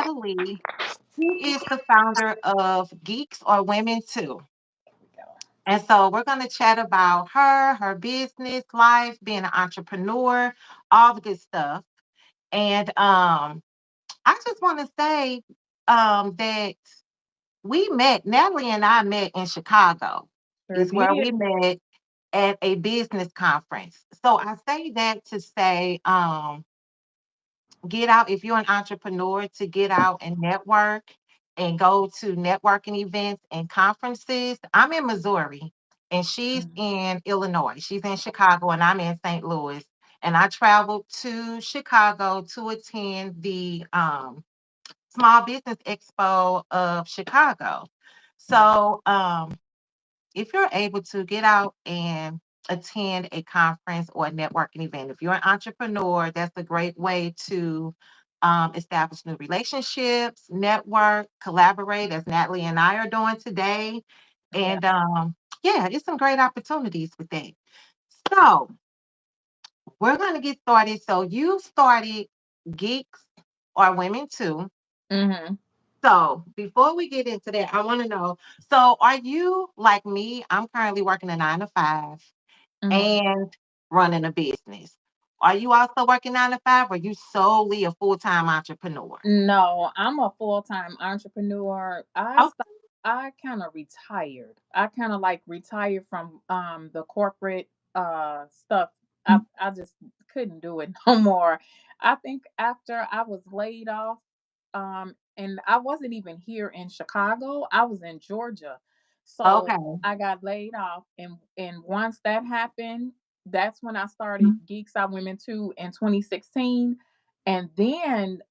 Natalie. She is the founder of Geeks Are Women Too. And so we're going to chat about her business life, being an entrepreneur, all the good stuff. And I just want to say that Natalie and I met in Chicago, Sure is where did. we met at a business conference. So I say that to say, get out if you're an entrepreneur to get out and network and go to networking events and conferences. I'm in Missouri and she's Mhm. in Illinois. She's in Chicago and I'm in St. Louis. And I traveled to Chicago to attend the Small Business Expo of Chicago. Mhm. So if you're able to get out and attend a conference or a networking event, if you're an entrepreneur, that's a great way to establish new relationships, network, collaborate, as Natalie and I are doing today. Yeah. And yeah, it's some great opportunities with that. So we're going to get started. So you started Geeks or Women Too. Hmm. So before we get into that, I want to know, so are you like me? I'm currently working a 9 to 5 Hmm. and running a business. Are you also working 9 to 5 or are you solely a full-time entrepreneur? No, I'm a full-time entrepreneur. Oh, I kind of retired. I kind of like retired from the corporate stuff. I just couldn't do it no more. I think after I was laid off, and I wasn't even here in Chicago. I was in Georgia. So okay. I got laid off, and once that happened, that's when I started Geeks Are Women Too in 2016. And then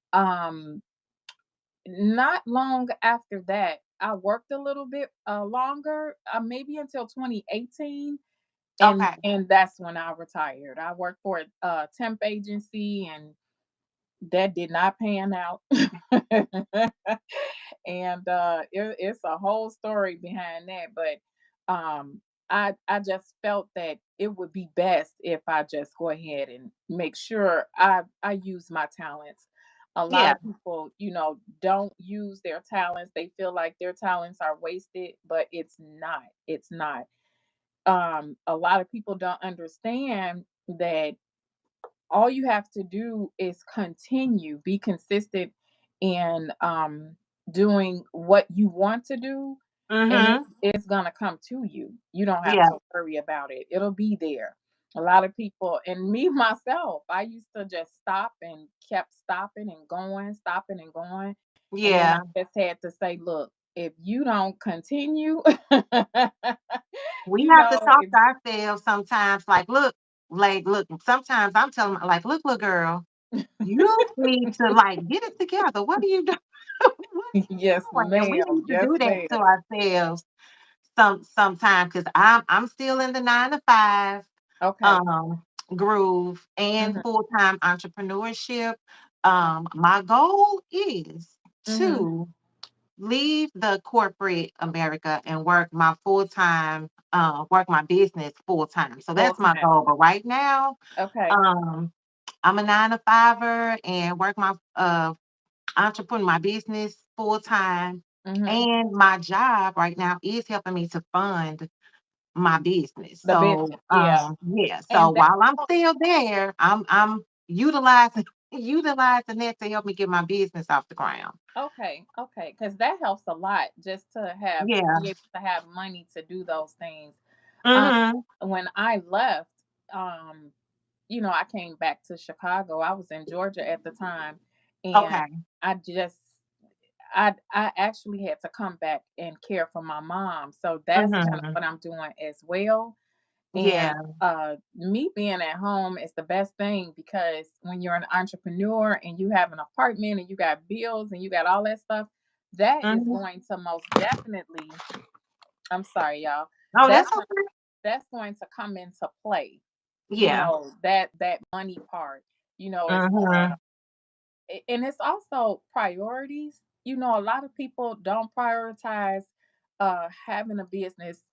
not long after that, I worked a little bit longer, maybe until 2018, Okay. and that's when I retired. I worked for a temp agency, and that did not pan out. And it's a whole story behind that, but I just felt that it would be best if I just go ahead and make sure I use my talents. A lot Yeah. of people, don't use their talents. They feel like their talents are wasted, but it's not. A lot of people don't understand that all you have to do is continue, be consistent in doing what you want to do, and Mm-hmm. it's gonna come to you. You don't have Yeah. to worry about it. It'll be there. A lot of people, and me myself, I used to just stop and kept stopping and going, stopping and going. And then Yeah. I just had to say, look, if you don't continue, We you have to know, talk if to ourselves sometimes, look, sometimes I'm telling like, look, little girl, you need to like get it together. What are you doing? What are you yes, doing? And we ma'am, need to yes, do that ma'am. to ourselves sometime because I'm still in the 9 to 5 Okay. um groove and Mhm. full-time entrepreneurship. My goal is Mhm. to leave the corporate America and work my business full time. So Full that's my time. goal. But right now, Okay. um, I'm a 9 to 5 and work my business full time. Mhm. And my job right now is helping me to fund my business. The So business. Yeah. yeah. So And that while I'm still there, I'm utilizing utilizing that to help me get my business off the ground. okay. Okay. Because that helps a lot just to Yeah. be able to have money to do those things. Um, Hmm. when I left, um, I came back to Chicago. I was in Georgia at the time, and Okay. I just I actually had to come back and care for my mom. So that's kind of Hmm. what I'm doing as well. And Yeah. me being at home is the best thing, because when you're an entrepreneur and you have an apartment and you got bills and you got all that stuff, that is Mhm. going to most definitely, I'm sorry, y'all, Oh, that's that's going okay. that's going to come into play. Yeah. That money part, is Mhm. and it's also priorities. A lot of people don't prioritize having a business,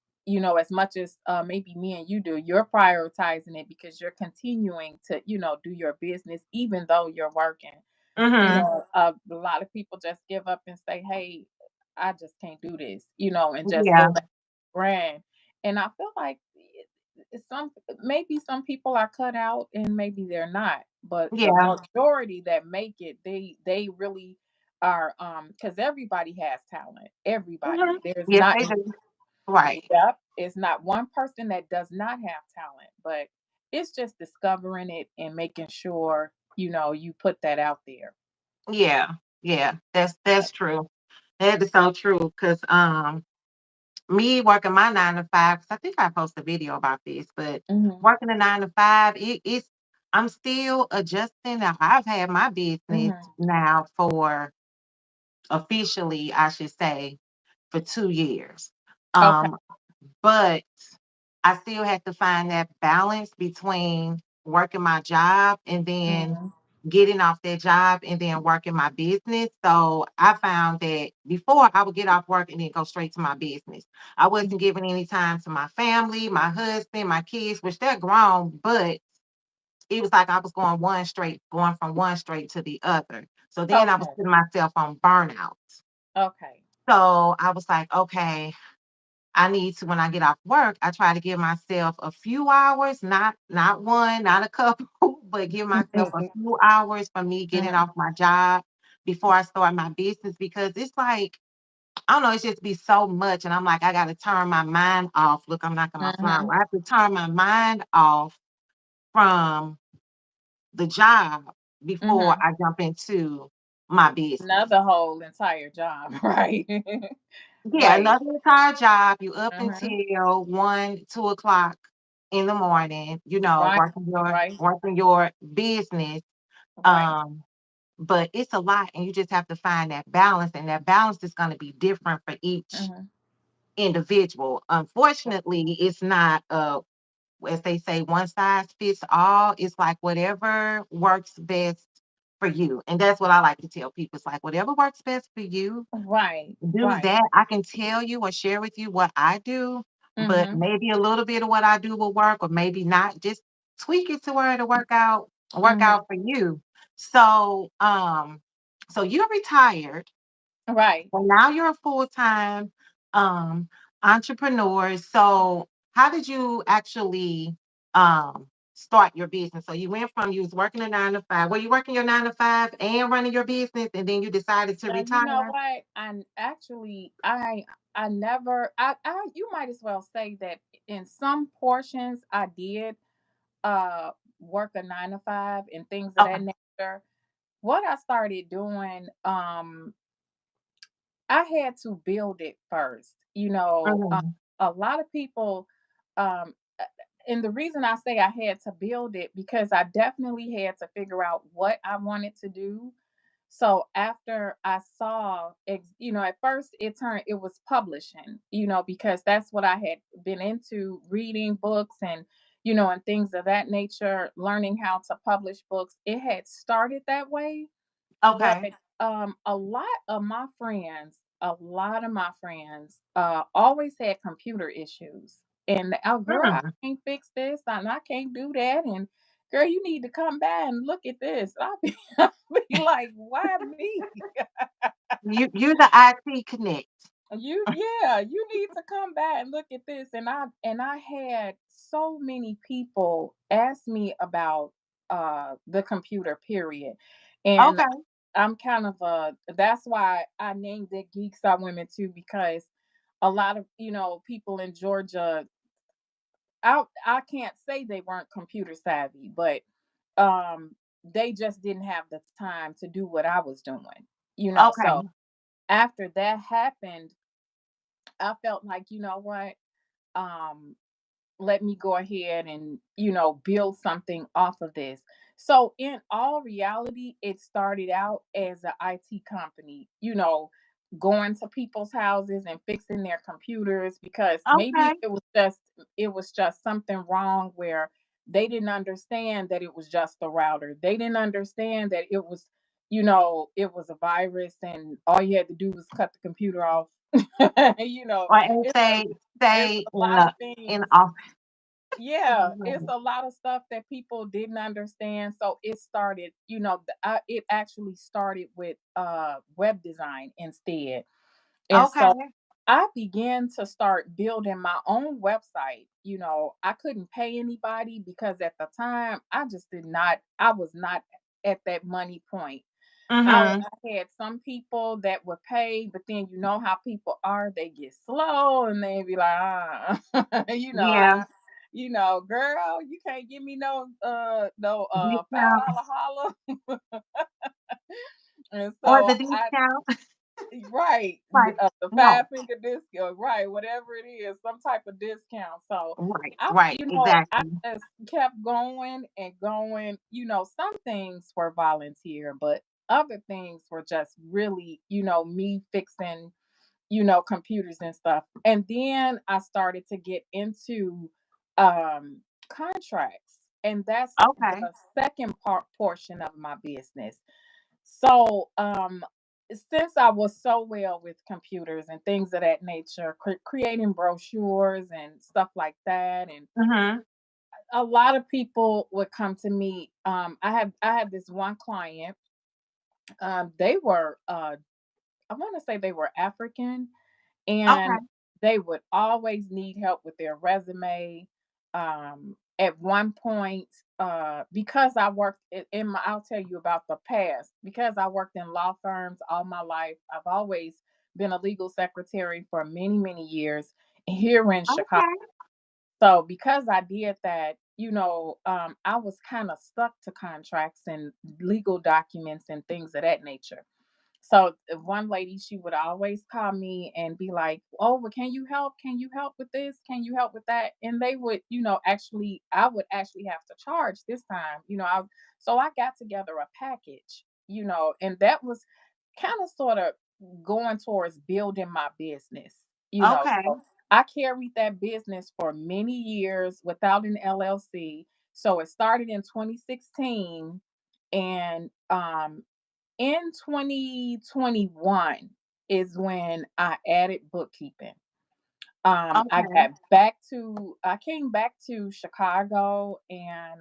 as much as maybe me and you do. You're prioritizing it because you're continuing to, do your business even though you're working. Mhm. A lot of people just give up and say, "Hey, I just can't do this," and just Yeah. go back to brand. And I feel like maybe some people are cut out and maybe they're not, but the Yeah. majority that make it, they really are, because everybody has talent. Mhm. Everybody. There's Yes, not. they do. Right. Yep. It's not one person that does not have talent, but it's just discovering it and making sure, you put that out there. Yeah. Yeah. That's true. That is so true. Cause me working my 9 to 5, 'cause I think I posted a video about this, but Mhm. working a 9 to 5, it's I'm still adjusting. Now I've had my business Mhm. now for officially, I should say, for 2 years. Okay. Um, but I still had to find that balance between working my job and then Mhm. getting off that job and then working my business. So I found that before I would get off work and then go straight to my business. I wasn't giving any time to my family, my husband, my kids, which they're grown, but it was like I was going from one straight to the other. So then I was Okay. putting myself on burnout. Okay. So I was like, okay, I need to when I get off work, I try to give myself a few hours, not one, not a couple, but give myself a few hours for me getting Mhm. off my job before I start my business because it's like, I don't know, it's just be so much. And I'm like, I gotta turn my mind off. Look, I'm knocking my flower. Mhm. I have to turn my mind off from the job before Mhm. I jump into my business. Another whole entire job, right? Yeah, Right. another entire job. You up Mhm. until 1, 2 o'clock in the morning, Right. Right. working your business. Right. Um, but it's a lot, and you just have to find that balance, and that balance is going to be different for each Mhm. individual. Unfortunately, it's not as they say, one size fits all. It's like whatever works best for you. And that's what I like to tell people. It's like whatever works best for you, Right. do Right. that. I can tell you or share with you what I do, but Mhm. maybe a little bit of what I do will work, or maybe not. Just tweak it to where it'll work Mhm. out for you. So, so you're retired, Right. and now you're a full-time um entrepreneur. So, how did you actually start your business? So you went from you was working a 9 to 5. Were you working your 9 to 5 and running your business, and then you decided to You know retire? what? And actually, I never. You might as well say that in some portions I did work a 9 to 5 and things of that Okay. nature. What I started doing, I had to build it first. Mhm. A lot of people, um, uh, and the reason I say I had to build it because I definitely had to figure out what I wanted to do. So after I saw, at first it was publishing, because that's what I had been into, reading books and things of that nature, learning how to publish books. It had started that way, but Okay. a lot of my friends always had computer issues. And oh girl, I Mm. can't fix this and I can't do that. And girl, you need to come by and look at this. I'll be like, why me? You're the IT connect. Yeah, you need to come back and look at this. And I had so many people ask me about the computer period. And Okay. I'm kind of that's why I named it Geeks Are Women Too, because a lot of people in Georgia, I can't say they weren't computer savvy, but they just didn't have the time to do what I was doing. So Okay. after that happened, I felt like, you know what? Um, let me go ahead and build something off of this. So in all reality, it started out as an IT company, going to people's houses and fixing their computers, because maybe Okay. it was just something wrong where they didn't understand that it was just the router. They didn't understand that it was a virus and all you had to do was cut the computer off. Or and it's a say it's say a lot of in things. office. yeah, it's Right. a lot of stuff that people didn't understand. So it started, it actually started with web design instead. And so Okay. I began to start building my own website. I couldn't pay anybody because at the time I was not at that money point. Mhm. I had some people that would pay, but then you know how people are, they get slow and they be like, Yeah. girl, you can't give me no Discount $5 holler. And or so the discount. right, Like, the no. 5 finger discount, right, whatever it is, some type of discount. So Right, right, I exactly. just kept going and going. Some things were volunteer, but other things were just really, me fixing, computers and stuff. And then I started to get into contracts, and that's Okay. the second portion of my business. So, since I was so well with computers and things of that nature, creating brochures and stuff like that, and Mhm. a lot of people would come to me. I had this one client. They were, I want to say they were African, and Okay. they would always need help with their resume. At one point, because I worked I'll tell you about the past. Because I worked in law firms all my life, I've always been a legal secretary for many, many years here in Chicago. Okay. So because I did that, I was kind of stuck to contracts and legal documents and things of that nature. So one lady, she would always call me and be like, "Oh, well, can you help? Can you help with this? Can you help with that?" And they would, I would actually have to charge this time. So I got together a package, and that was kind of sort of going towards building my business. Okay. So I carried that business for many years without an LLC. So it started in 2016, and in 2021 is when I added bookkeeping. Okay. I came back to Chicago, and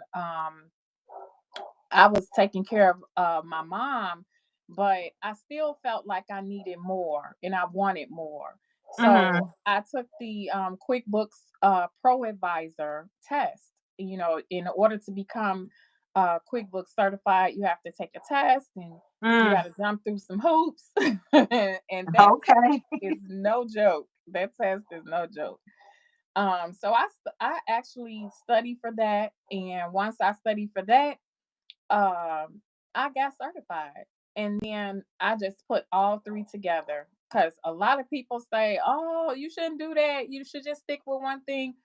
I was taking care of my mom, but I still felt like I needed more and I wanted more. So Mhm. I took the QuickBooks Pro Advisor test. In order to become QuickBooks certified, you have to take a test and you got Mm. to jump through some hoops. And that test Okay. is no joke. That test is no joke. So I actually studied for that, and once I studied for that, I got certified. And then I just put all three together because a lot of people say, "Oh, you shouldn't do that. You should just stick with one thing."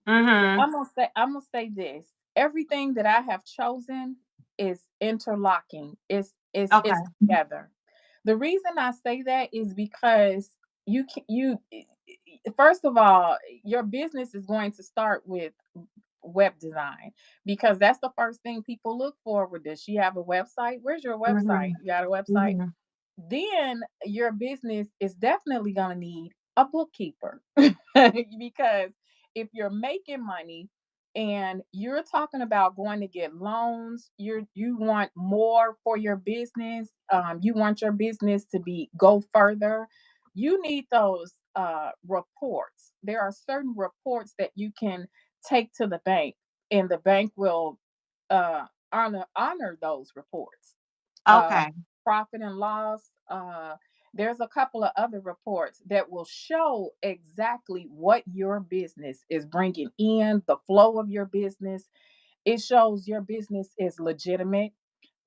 Mhm. I'm gonna say this. Everything that I have chosen is interlocking. It's Okay. together. The reason I say that is because you can you first of all, your business is going to start with web design, because that's the first thing people look for. With Does she have a website? Where's your website? Mhm. You got a website? Mhm. Then your business is definitely going to need a bookkeeper. Because if you're making money and you're talking about going to get loans, you want more for your business, you want your business to be go further, you need those reports. There are certain reports that you can take to the bank, and the bank will uh honor those reports. uh Okay. Profit and loss. There's a couple of other reports that will show exactly what your business is bringing in, the flow of your business. It shows your business is legitimate.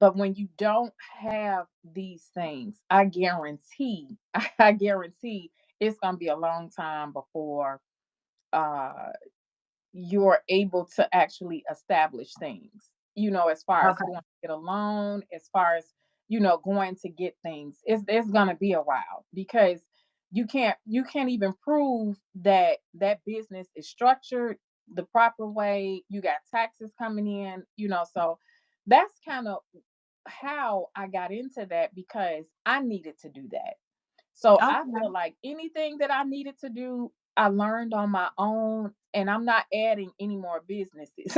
But when you don't have these things, I guarantee, I guarantee it's going to be a long time before uh, you're able to actually establish things, as far as going Okay. to get a loan, as far as, going to get things. It's going to be a while, because you can't even prove that that business is structured the proper way. You got taxes coming in, so that's kind of how I got into that, because I needed to do that. So I Okay. feel like anything that I needed to do, I learned on my own. and I'm not adding any more businesses.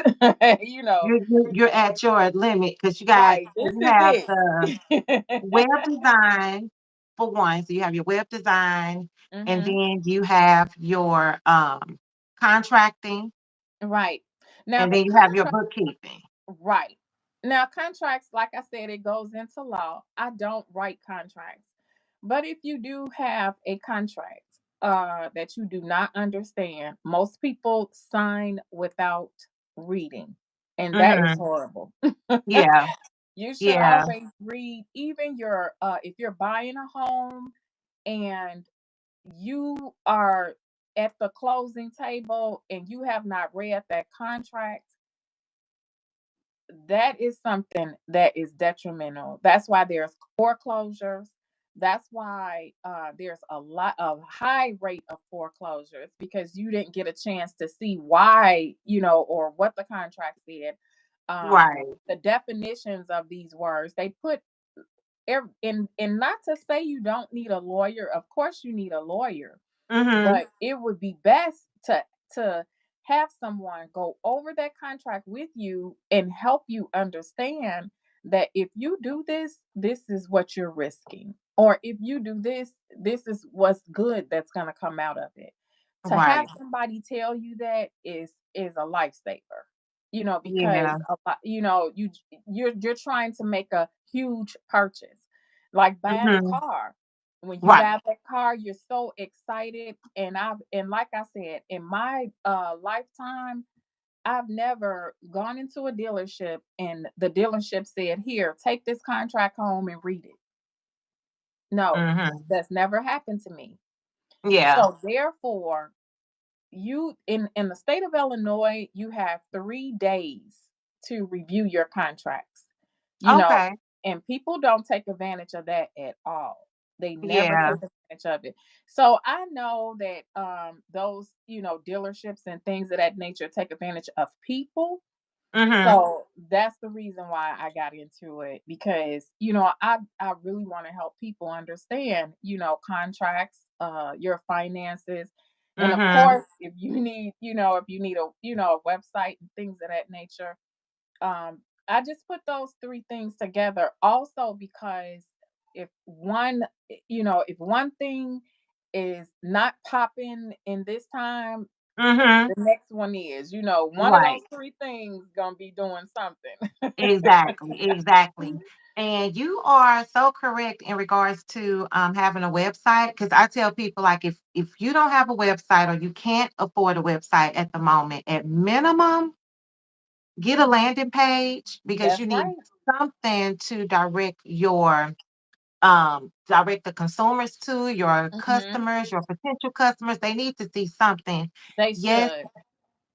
you know, You're at your limit because right. This you is have the it. web design for one. So you have your web design, and hmm then you have your contracting, Right. Now and the then you have your contract bookkeeping. right. Now contracts, like I said, it goes into law. I don't write contracts. But if you do have a contract that you do not understand, most people sign without reading. And that is Hmm. horrible. Yeah, You should yeah, always read even your if you're buying a home and you are at the closing table and you have not read that contract, that is something that is detrimental. That's why there's foreclosures. That's why there's a lot of high rate of foreclosures because you didn't get a chance to see why, or what the contract said. right. The definitions of these words they put and not to say you don't need a lawyer. Of course, you need a lawyer, Hmm. but it would be best to have someone go over that contract with you and help you understand that if you do this, this is what you're risking. Or if you do this, this is what's good that's going to come out of it. To have Right. somebody tell you that is a lifesaver. Because Yeah. a lot, you're trying to make a huge purchase, like buying a Hmm. car. When you Right. buy that car, you're so excited. And like I said, in my lifetime, I've never gone into a dealership and the dealership said, "Here, take this contract home and read it." No, Hmm. that's never happened to me. Yeah. So therefore, you in the state of Illinois, you have 3 days to review your contracts. You know, Okay. and people don't take advantage of that at all. They never Yeah. take advantage of it. So I know that those, dealerships and things of that nature take advantage of people. Hmm. So that's the reason why I got into it because I really want to help people understand contracts, your finances, and of Hmm. course if you need a a website and things of that nature. I just put those three things together also because if if one thing is not popping in this time, Hmm. the next one is. One of those Right. three things gonna be doing something. Exactly, exactly. And you are so correct in regards to having a website. Because I tell people, like, if you don't have a website or you can't afford a website at the moment, at minimum, get a landing page because That's you need right. something to direct the consumers to your hmm customers, your potential customers. They need to see something. They Yes, should.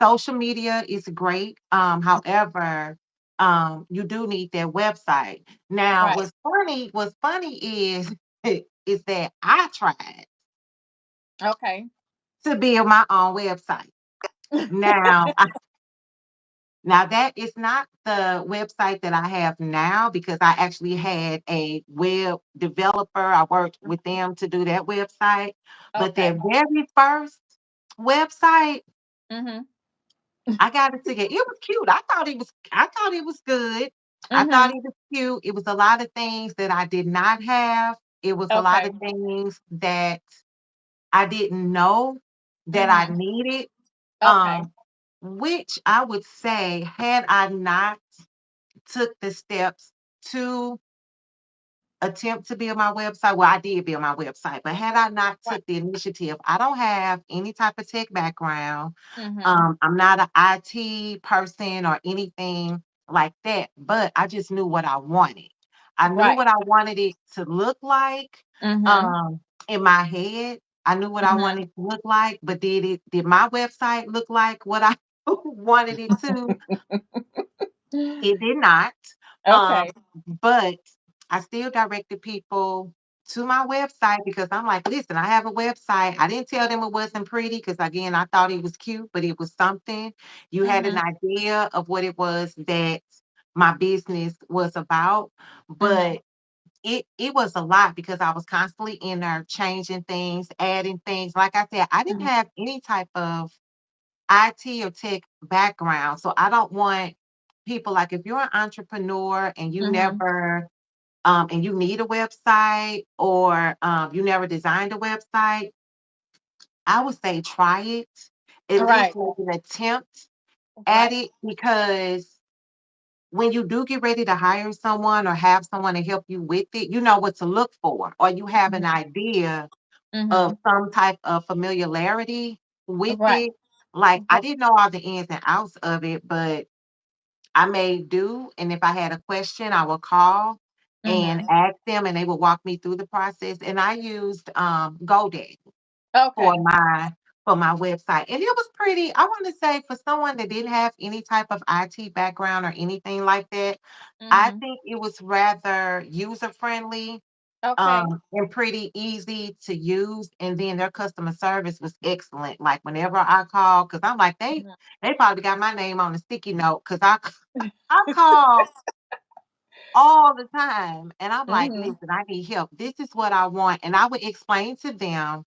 social media is great. However, you do need that website. Now, Right. what's funny is is that I tried Okay. to build my own website. Now, now that is not the website that I have now because I actually had a web developer. I worked with them to do that website. But that Okay. very first website, hmm I got it together. It was cute. I thought it was good. I thought hmm it was cute. It was a lot of things that I did not have. It was a lot Okay. of things that I didn't know that I hmm needed. Okay. Um, which I would say, had I not took the steps to attempt to build my website. Well, I did build my website, but had I not Right. took the initiative, I don't have any type of tech background. hmm I'm not an IT person or anything like that, but I just knew what I wanted. I knew what Right. I wanted it to look like hmm um, in my head. I knew what I hmm wanted it to look like, but did my website look like what I wanted it to? It did not. Um, Okay. but I still directed people to my website because I'm like, listen, I have a website. I didn't tell them it wasn't pretty because again, I thought it was cute, but it was something. You had an hmm idea of what it was that my business was about, hmm but it was a lot because I was constantly in there changing things, adding things. Like I said, I didn't hmm have any type of IT or tech background. So I don't want people, like, if you're an entrepreneur and you Mhm. never and you need a website, or you never designed a website, I would say try it. At least Right. make an attempt at Right. it, because when you do get ready to hire someone or have someone to help you with it, you know what to look for, or you have an Mhm. idea of Mhm. some type of familiarity with Right. it. Like, I Right. didn't know all the ins and outs of it, but I may do. And if I had a question, I would call and Mhm. ask them, and they would walk me through the process. And I used GoDaddy for Okay. my website. And it was pretty, I want to say, for someone that didn't have any type of IT background or anything like that, I Mhm. think it was rather user friendly, Okay. and pretty easy to use. And then their customer service was excellent. Like, whenever I call, because I'm like, Mhm. they probably got my name on a sticky note, because I call all the time, and I'm like, Mhm. listen, I need help. This is what I want. And I would explain to them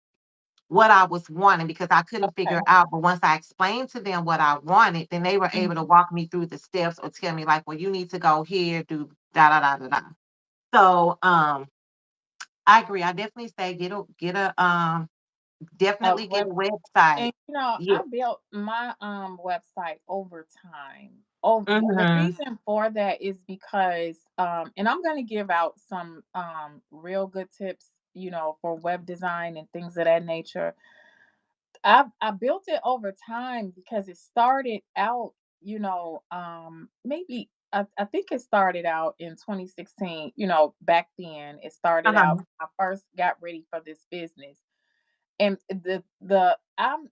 what I was wanting, because I couldn't figure Okay. out. But once I explained to them what I wanted, then they were able to Mhm. walk me through the steps, or tell me, like, well, you need to go here, do da da da da da. So I agree. I definitely say A definitely get web a website. And Yeah. I built my website over time. Oh, the Mhm. reason for that is because and I'm going to give out some real good tips, for web design and things of that nature. I built it over time because it started out, maybe I think it started out in 2016. Back then it started out. Uh-huh. I first got ready for this business, and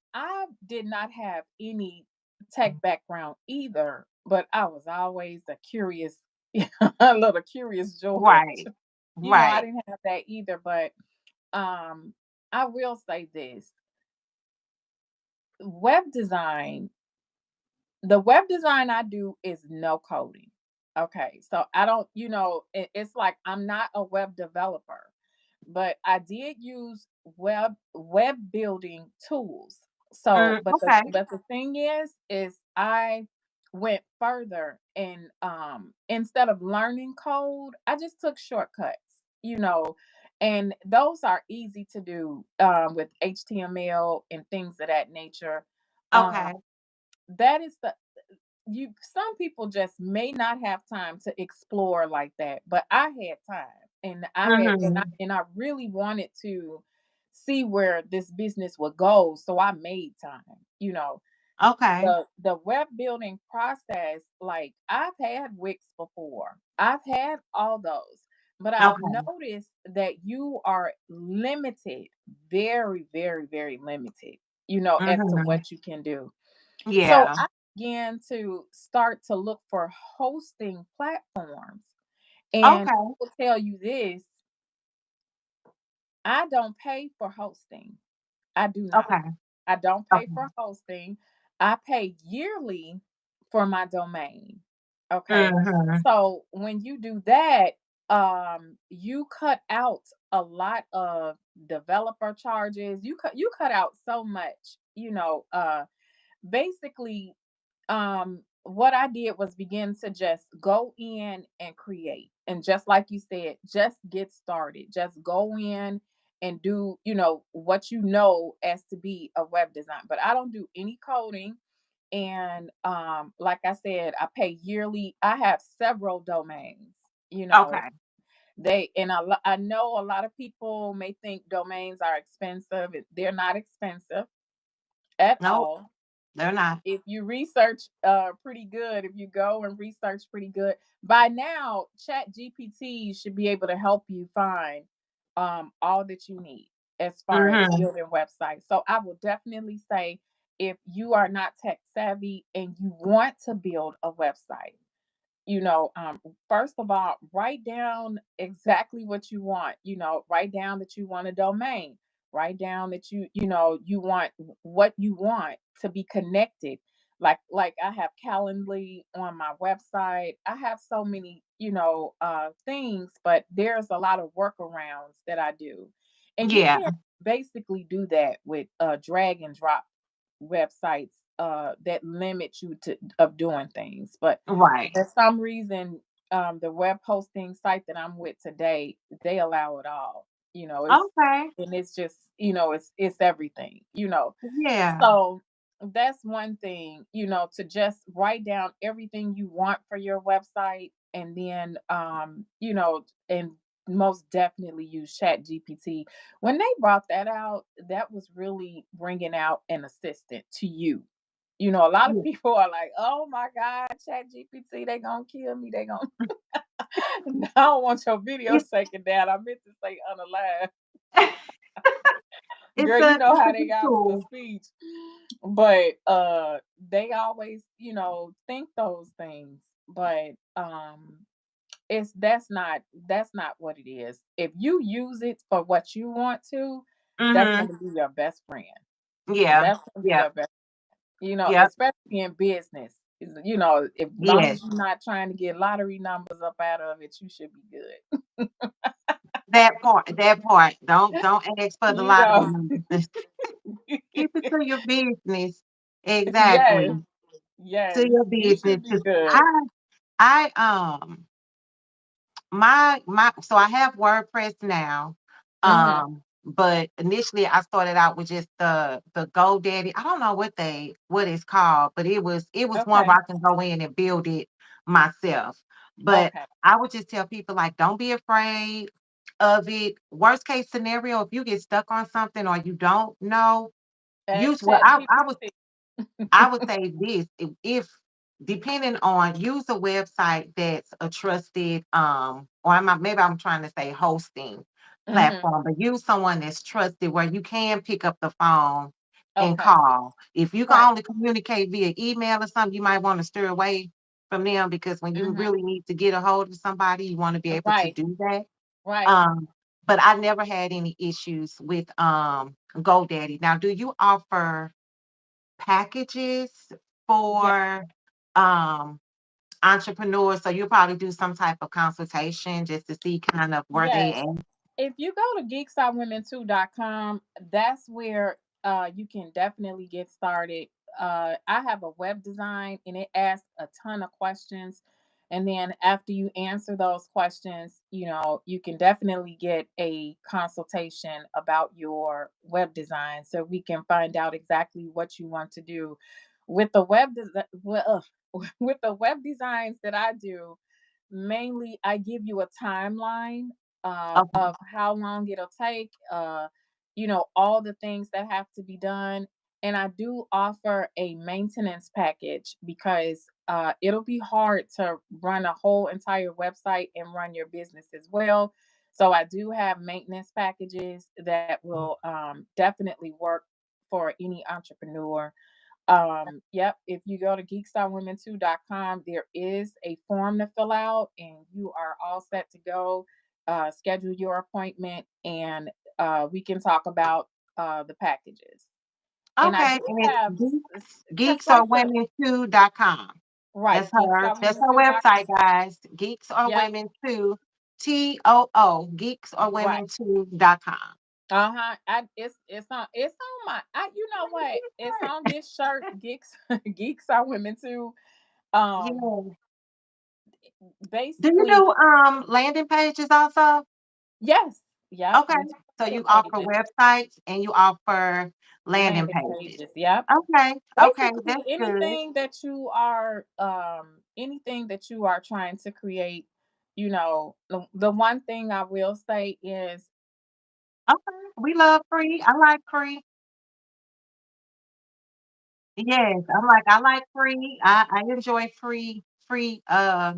I did not have any tech background either, but I was always a curious, a little curious George. Right. I Right. didn't have that either, but um, I will say this: web design the web design I do is no coding. Okay. So I don't, it's like I'm not a web developer, but I did use web building tools. So, Okay. but the thing is I went further, and instead of learning code, I just took shortcuts, and those are easy to do with HTML and things of that nature. Um, Okay. that is the you Some people just may not have time to explore like that, but I had time, and Mhm. I really wanted to see where this business would go, so I made time. Okay. The web building process, like, I've had Wix before, I've had all those, but I've Okay. noticed that you are limited, very, very, very limited, as to Mhm. what you can do. So Yeah. I began to start to look for hosting platforms. And I Okay. will tell you this: I don't pay for hosting. I do not. Okay. I don't pay Okay. for hosting. I pay yearly for my domain. Okay. Mhm. So when you do that, you cut out a lot of developer charges. You cut out so much, basically. What I did was begin to just go in and create, and just like you said, just get started, just go in and do, what as to be a web design. But I don't do any coding, and like I said, I pay yearly. I have several domains, you know Okay. I know a lot of people may think domains are expensive. They're not expensive at Nope, all. they're not. If you research pretty good, if you go and research pretty good, by now Chat GPT should be able to help you find all that you need as far as Mhm. building websites. So I will definitely say, if you are not tech savvy and you want to build a website, first of all, write down exactly what you want. Write down that you want a domain. Write down that you want what you want to be connected. Like I have Calendly on my website. I have so many, things, but there's a lot of workarounds that I do. And you Yeah. can basically do that with drag and drop websites. that limit you to of doing things. But Right. for some reason, the web hosting site that I'm with today, they allow it all. It's Okay. and it's just, it's everything. Yeah. So that's one thing, to just write down everything you want for your website, and then and most definitely use Chat GPT. When they brought that out, that was really bringing out an assistant to you. A lot of Yeah. people are like, "Oh my God, Chat GPT, they gonna kill me. They gonna." I don't want your video It's taken down. I meant to say unalive. it's Girl, you a know it's a how they good got with the tool. speech. But they always, think those things. But it's that's not what it is. If you use it for what you want to, that's Mm-hmm. gonna be your best friend. Yeah. That's gonna be Yeah. your best, Yeah. especially in business. If long Yes. as you're not trying to get lottery numbers up out of it, you should be good. That part. That part. Don't ask for the You lottery know. numbers. Keep it to your business. Exactly. Yes, To yes, your you business. should be 'Cause good. I my so I have WordPress now. Mhm. But initially I started out with just the GoDaddy. I don't know what it's called, but it was one Okay. where I can go in and build it myself. But Okay. I would just tell people like don't be afraid of it. Worst case scenario, if you get stuck on something or you don't know, use Ask what Chat I GPT. would say this, if depending on use a website that's a trusted or maybe I'm trying to say hosting Mhm. platform, but use someone that's trusted where you can pick up the phone and Okay. call. If you can Right. only communicate via email or something, you might want to steer away from them because when you Mhm. really need to get a hold of somebody, you want to be able to Right. do that. Right. Um, but I never had any issues with GoDaddy. Now, do you offer packages Yeah. for um entrepreneurs? So you'll probably do some type of consultation just to see kind of where they Yes. at. If you go to geeksarewomen2.com, that's where you can definitely get started. I have a web design and it asks a ton of questions. And then after you answer those questions, you can definitely get a consultation about your web design so we can find out exactly what you want to do. With the with the web designs that I do, mainly I give you a timeline Okay. of how long it'll take, all the things that have to be done. And I do offer a maintenance package because it'll be hard to run a whole entire website and run your business as well. So I do have maintenance packages that will definitely work for any entrepreneur. Yep, if you go to geekstarwomen2.com, there is a form to fill out and you are all set to go. Schedule your appointment and we can talk about the packages. And I Okay. do And it's have geeks are like the women too.com. right, That's her geekstarwomen2.com. website, guys. Geeks are Yep, women too. Geeks are right. women too.com. Uh-huh. It's on my you know what? It's on this shirt, Geeks Geeks Are Women Too. Um Yeah. Do you Basically, do landing pages also? yes. Yep, Okay. we do So you landing offer pages. websites and you offer landing Landing pages. pages, yep. Okay. Okay. Basically, That's good. anything that you are trying to create, the one thing I will say is Okay. We love free. I like free. Yes. I like free. I enjoy free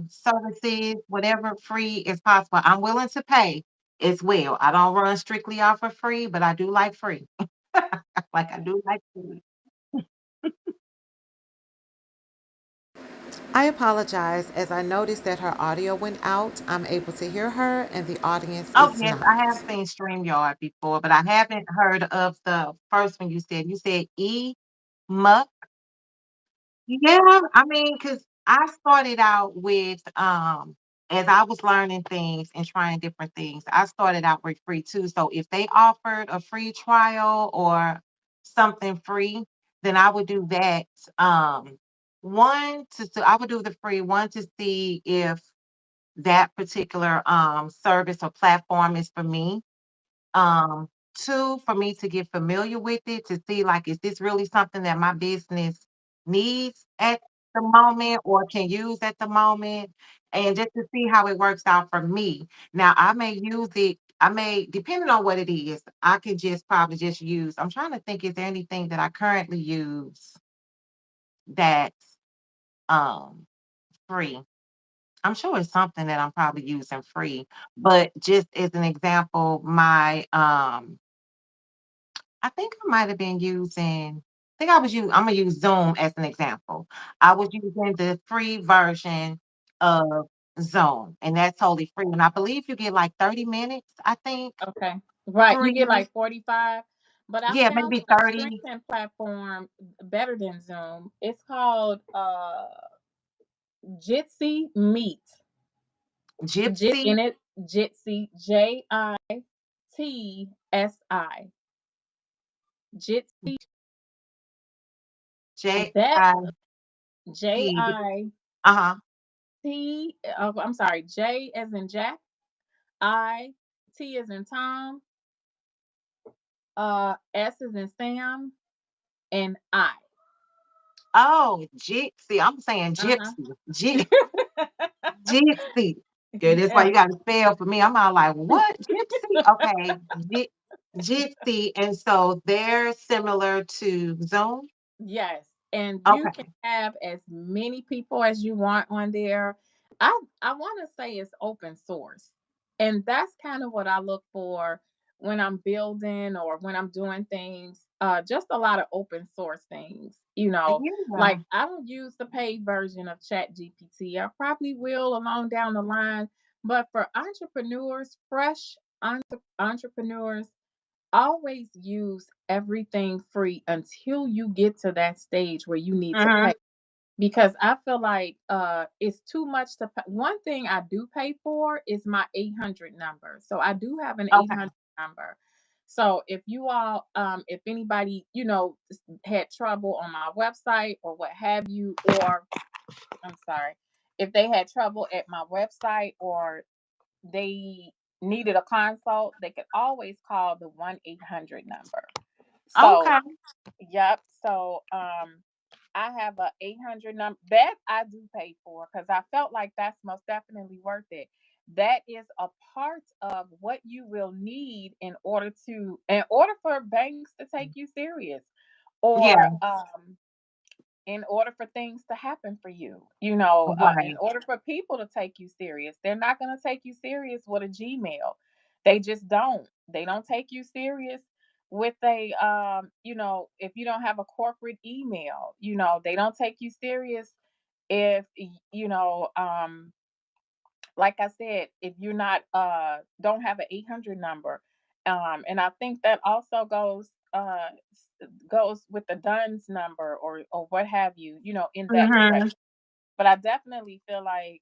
services, whatever free is possible. I'm willing to pay as well. I don't run strictly off of free, but I do like free. Like I do like free. I apologize as I noticed that her audio went out. I'm able to hear her and the audience Oh, is yes, not. I have seen StreamYard before, but I haven't heard of the first one you said. You said Muck. Yeah, I mean, because I started out with as I was learning things and trying different things, I started out with free too. So if they offered a free trial or something free, then I would do that. One I would do the free one to see if that particular service or platform is for me. Um, two, for me to get familiar with it to see like, is this really something that my business needs at the moment or can use at the moment? And just to see how it works out for me. Now, I may use it, depending on what it is, I could just probably just use. I'm trying to think, is there anything that I currently use that's free? I'm sure it's something that I'm probably using free, but just as an example, I think I might have been using I'm gonna use Zoom as an example. I was using the free version of Zoom, and that's totally free, and I believe you get, like, 30 minutes, I think, Okay. Right. You free. get like 45. But I Yeah, found maybe a 30. strengthen platform better than Zoom. It's called Jitsi Meet. Jit Gypsy, in it, Jitsi, Jitsi. Jitsi. That Jitsi. J I Uh-huh. T. I'm sorry, J as in Jack, I, T as in Tom, S as in Sam, and I. Oh, Gypsy. I'm saying Uh-huh. gypsy. Gypsy. Yeah, that's why Yeah. you gotta spell for me. I'm all like, "What? Gypsy?" Okay, Jitsi, and so they're similar to Zoom? Yes, and you can Okay. have as many people as you want on there. I want to say it's open source. And that's kind of what I look for when I'm building or when I'm doing things. Just a lot of open source things. Yeah. Like I don't use the paid version of Chat GPT. I probably will along down the line. But for entrepreneurs, fresh entrepreneurs, always use everything free until you get to that stage where you need to pay, Mhm. because I feel like it's too much to pay. One thing I do pay for is my 800 number. So I do have an Okay. 800 number. So if you all if anybody, had trouble on my website or what have you, or I'm sorry, if they had trouble at my website or they needed a consult, they could always call the 1-800 number. So, Okay. yep. So, I have a 800 number that I do pay for because I felt like that's most definitely worth it. That is a part of what you will need in order for banks to take you serious, or Yeah. in order for things to happen for you, in Right. order for people to take you serious. They're not going to take you serious with a Gmail. They just don't. They don't take you serious with if you don't have a corporate email. They don't take you serious if, like I said, if you're not don't have an 800 number. And I think that also goes with the Dunn's number or what have you, in that Mhm. direction. But I definitely feel like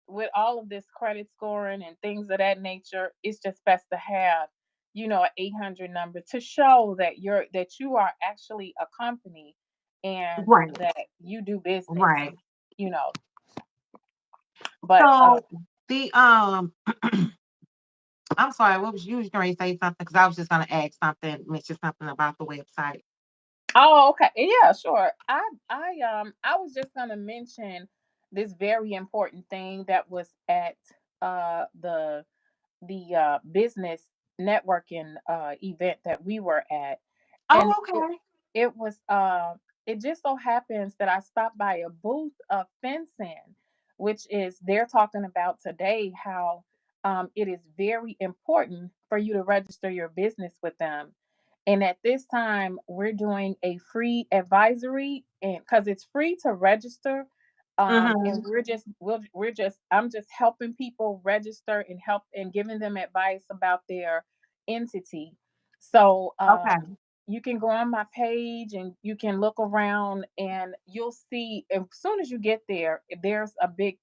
with all of this credit scoring and things of that nature, it's just best to have, an 800 number to show that you are actually a company and Right. that you do business, Right. you know. But So the I'm sorry, what was you was going to say something because I was just going to ask something, mention something about the website. Oh, okay. Yeah, sure. I was just gonna mention this very important thing that was at the business networking event that we were at. Oh, And okay. it just so happens that I stopped by a booth of FinCEN, which is they're talking about today how it is very important for you to register your business with them. And at this time, we're doing a free advisory, and because it's free to register, and Mhm. I'm just helping people register and help and giving them advice about their entity. So Okay. you can go on my page and you can look around and you'll see as soon as you get there, there's a big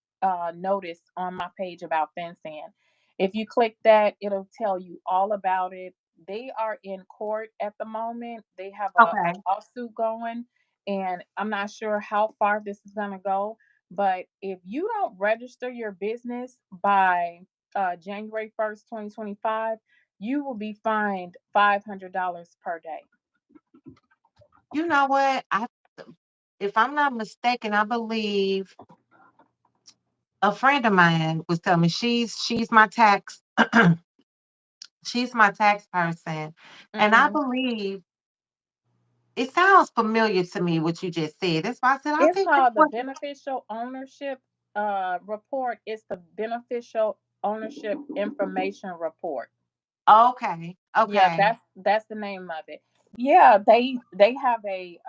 notice on my page about FinCEN. If you click that, it'll tell you all about it. they are in court at the moment. They have a Okay. lawsuit going, and I'm not sure how far this is going to go. But if you don't register your business by January 1st, 2025, you will be fined $500 per day. You know what? If I'm not mistaken, I believe a friend of mine was telling me she's my tax she's my tax person, and I Hmm. believe it sounds familiar to me what you just said. That's why I said I It's think that's called the what. beneficial ownership report. It's the beneficial ownership information report. Okay, Yeah, okay. that's the name of it. Yeah, they have a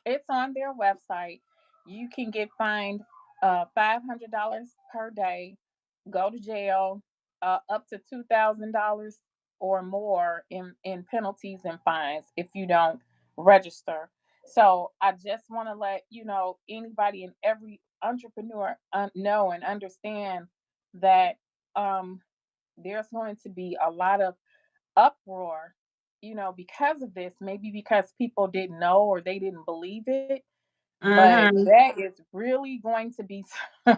it's on their website. You can get fined $500 per day, go to jail, up to $2,000 or more in penalties and fines if you don't register. So I just want to let you know, anybody and every entrepreneur know and understand that um, there's going to be a lot of uproar, because of this, maybe because people didn't know or they didn't believe it. But Mhm. that is really going to be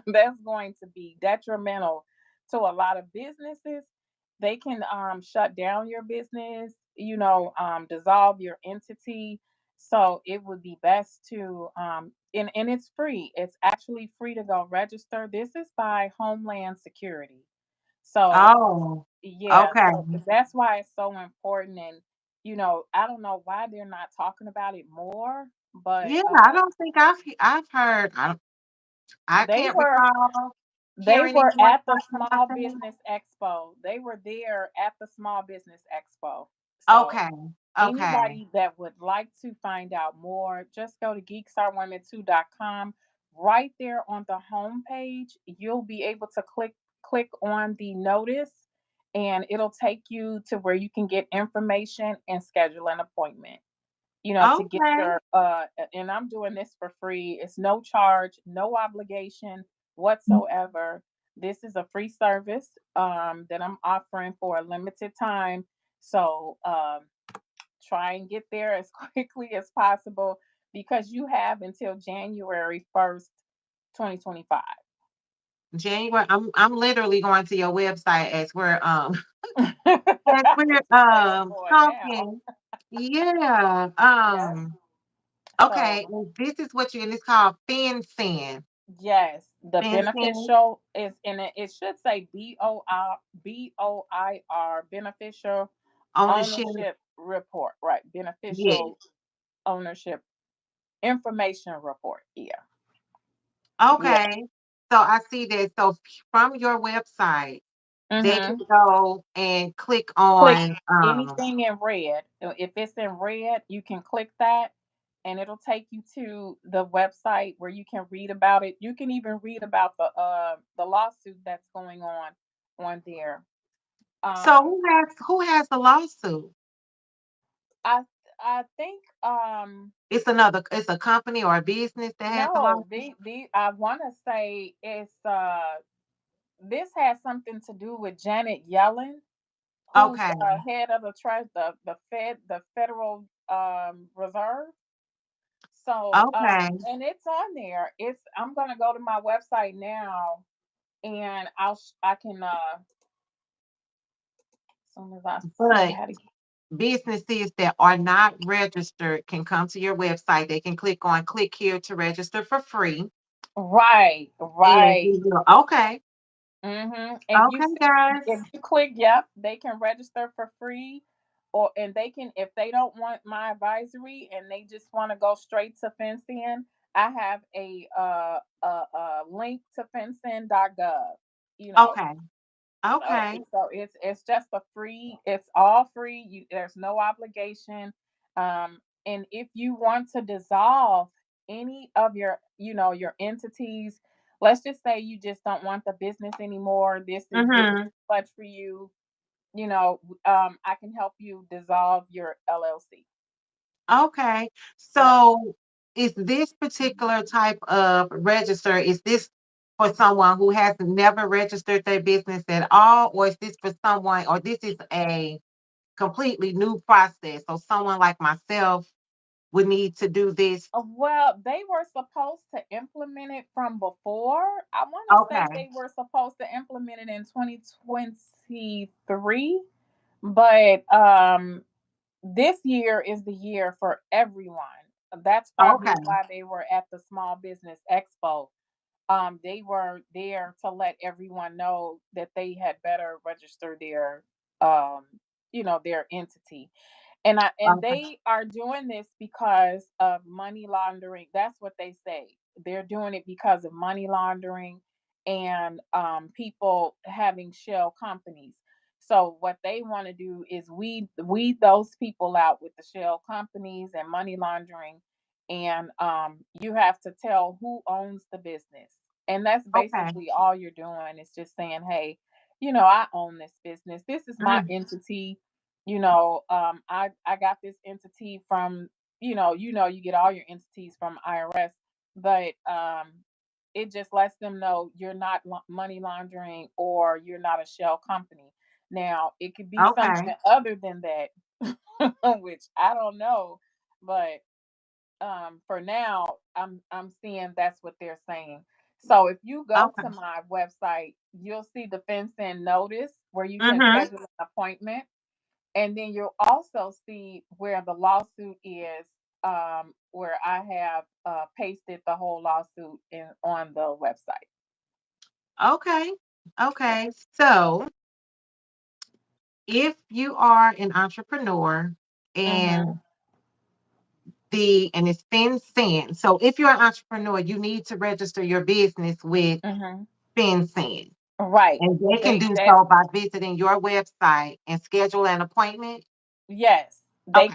that's going to be detrimental to a lot of businesses. They can shut down your business, dissolve your entity. So it would be best to and it's free. It's actually free to go register. This is by Homeland Security. So Oh, yeah, okay. so that's why it's so important. And I don't know why they're not talking about it more, but Yeah, I don't think I've heard. I they can't were recall they hearing were anyone at the talking about Small that. Business Expo. They were there at the Small Business Expo. So Okay, okay. anybody that would like to find out more, just go to geeksarewomen2.com. Right there on the home page, you'll be able to click on the notice, and it'll take you to where you can get information and schedule an appointment. To get Okay. your and I'm doing this for free. It's no charge, no obligation whatsoever. This is a free service that I'm offering for a limited time. So try and get there as quickly as possible because you have until January 1st, 2025. January. I'm literally going to your website as we're as we're Fast forward now. talking. Yeah. Yes. Okay, So and this is what you and it's called FinCEN. yes, the FinCEN beneficial is in it. It should say BOIR, beneficial ownership. ownership report, right? Yes. Beneficial ownership information report. Yeah, yeah. Okay. So I see that. So from your website, they can Mm-hmm. go and click Click on anything in red. If it's in red, you can click that, and it'll take you to the website where you can read about it. You can even read about the lawsuit that's going on there. so Um, who has the lawsuit? I I think It's a company or a business that has the no, lawsuit? the I want to say it's this has something to do with Janet Yellen, who's Okay. head of the Federal Reserve. So Okay. and it's on there. It's I'm gonna go to my website now, and I can as soon as I see But how to get businesses that are not registered can come to your website. They can click here to register for free. right, And right. okay. If you Okay, see, if guys. you click, yep, they can register for free, and they can if they don't want my advisory and they just want to go straight to FinCEN. I have a link to FinCEN.gov. You know, Okay. Okay. so it's just a free. It's all free. There's no obligation. And if you want to dissolve any of your entities, let's just say you just don't want the business anymore. This is Mhm. too much for you. I can help you dissolve your LLC. Okay. Yeah. So is this particular type of register, is this for someone who has never registered their business at all, or is this for someone, or this is a completely new process. So someone like myself would need to do this. Well, they were supposed to implement it from before. I want to say Okay. they were supposed to implement it in 2023, but this year is the year for everyone. That's probably Okay. why they were at the Small Business Expo. They were there to let everyone know that they had better register their, um, their entity. And Okay. they are doing this because of money laundering. That's what they say. They're doing it because of money laundering and people having shell companies. So what they want to do is weed those people out with the shell companies and money laundering, and you have to tell who owns the business, and that's Okay. basically all you're doing. Is just saying, hey, I own this business. This is my Mm, entity. I got this entity from, you get all your entities from IRS, but it just lets them know you're not money laundering or you're not a shell company. Now it could be okay. something other than that, which I don't know, but for now I'm seeing that's what they're saying. So if you go Okay. to my website, you'll see the FinCEN notice where you can Mm-hmm. schedule an appointment, and then you'll also see where the lawsuit is, where I have pasted the whole lawsuit in on the website. Okay. Yeah. Okay. So if you are an entrepreneur Mm-hmm. and it's FinCEN. So if you're an entrepreneur, you need to register your business with Mm-hmm. FinCEN. Right. And they can They do that so by visiting your website and schedule an appointment. Yes, Okay.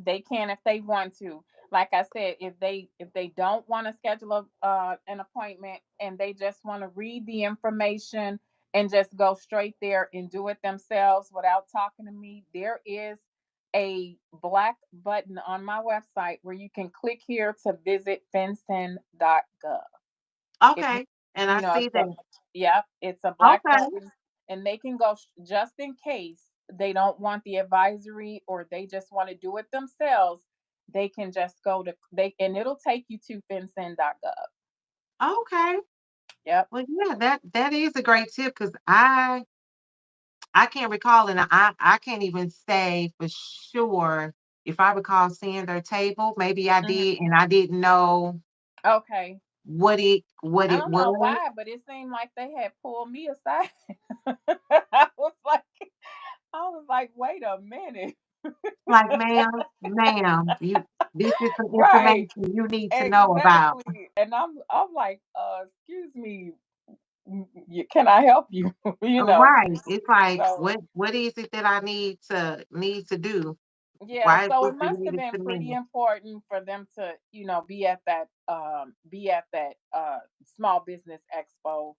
they can if they want to. Like I said, if they don't want to schedule an appointment and they just want to read the information and just go straight there and do it themselves without talking to me, there is a black button on my website where you can click here to visit fincen.gov. If Okay. And I it's see a, that. yeah, it's a black Okay. button, and they can go just in case they don't want the advisory or they just want to do it themselves. They can just go to they and it'll take you to fincen.gov. Okay. Yep. Well, yeah, that is a great tip because I can't recall, and I can't even say for sure if I recall seeing their table. Maybe I Hmm. did, and I didn't know Okay. what I it don't know was. why, but it seemed like they had pulled me aside. I was like, wait a minute. Like, ma'am, you this is some Right. information you need to know about. Exactly. And I'm like, excuse me, can I help you? you know. Right. It's like, So what is it that I need to do? yeah, Why is so this it must have related been to me? pretty important for them to, be at that small business expo,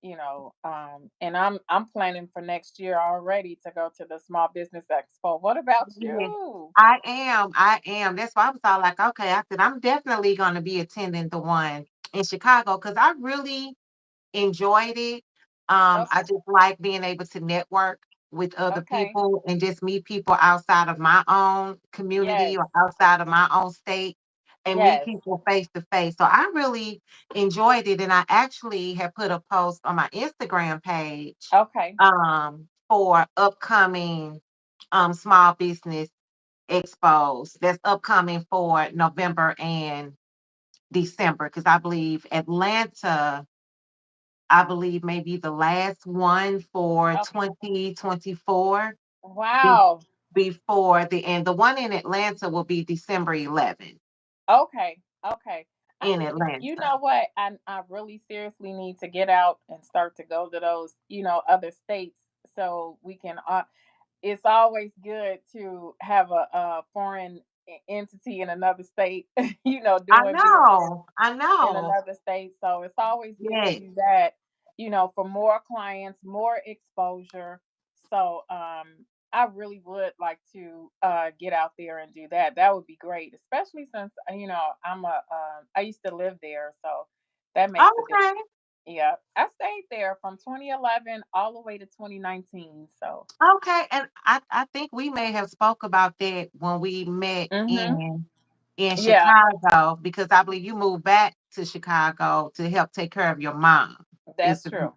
and I'm planning for next year already to go to the small business expo. What about Yeah. you? I am. That's why I was all like, okay, I said I'm definitely gonna be attending the one in Chicago because I really enjoyed it. I Okay. just like being able to network with other Okay. people and just meet people outside of my own community Yes. or outside of my own state and meet Yes. people face to face. So I really enjoyed it. And I actually have put a post on my Instagram page Okay. for upcoming small business expos that's upcoming for November and December because I believe maybe the last one for Okay. 2024 be, Wow. before the one in Atlanta will be December 11th Okay, okay. in You Atlanta. know what? I really seriously need to get out and start to go to those, other states so we can. It's always good to have a foreign entity in another state, I doing business know. I in know. another state. So it's always good to Yes. do that, for more clients, more exposure. So I really would like to get out there and do that. That would be great, especially since I used to live there, so that makes a difference. Okay. Yeah, I stayed there from 2011 all the way to 2019. So, Okay, and I think we may have spoke about that when we met hmm in yeah, Chicago, because I believe you moved back to Chicago to help take care of your mom. Is that's the true.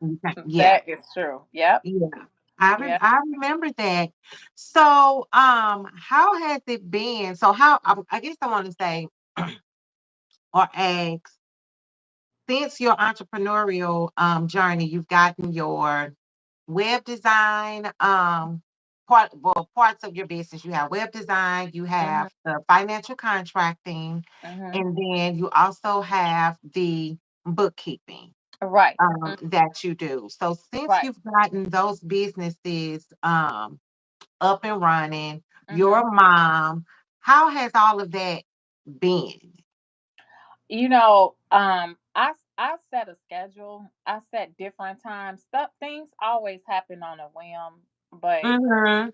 yeah, That is true. Yep. yeah. Yeah. I remember that. So, how has it been? So, I guess I want to say or ask, since your entrepreneurial journey, you've gotten your web design parts of your business. You have web design, you hmm have the financial contracting, hmm and then you also have the bookkeeping Right. that you do. So since Right. you've gotten those businesses up and running, hmm your mom, how has all of that been? I set a schedule. I set different times. Stuff things always happen on a whim, but Mm-hmm.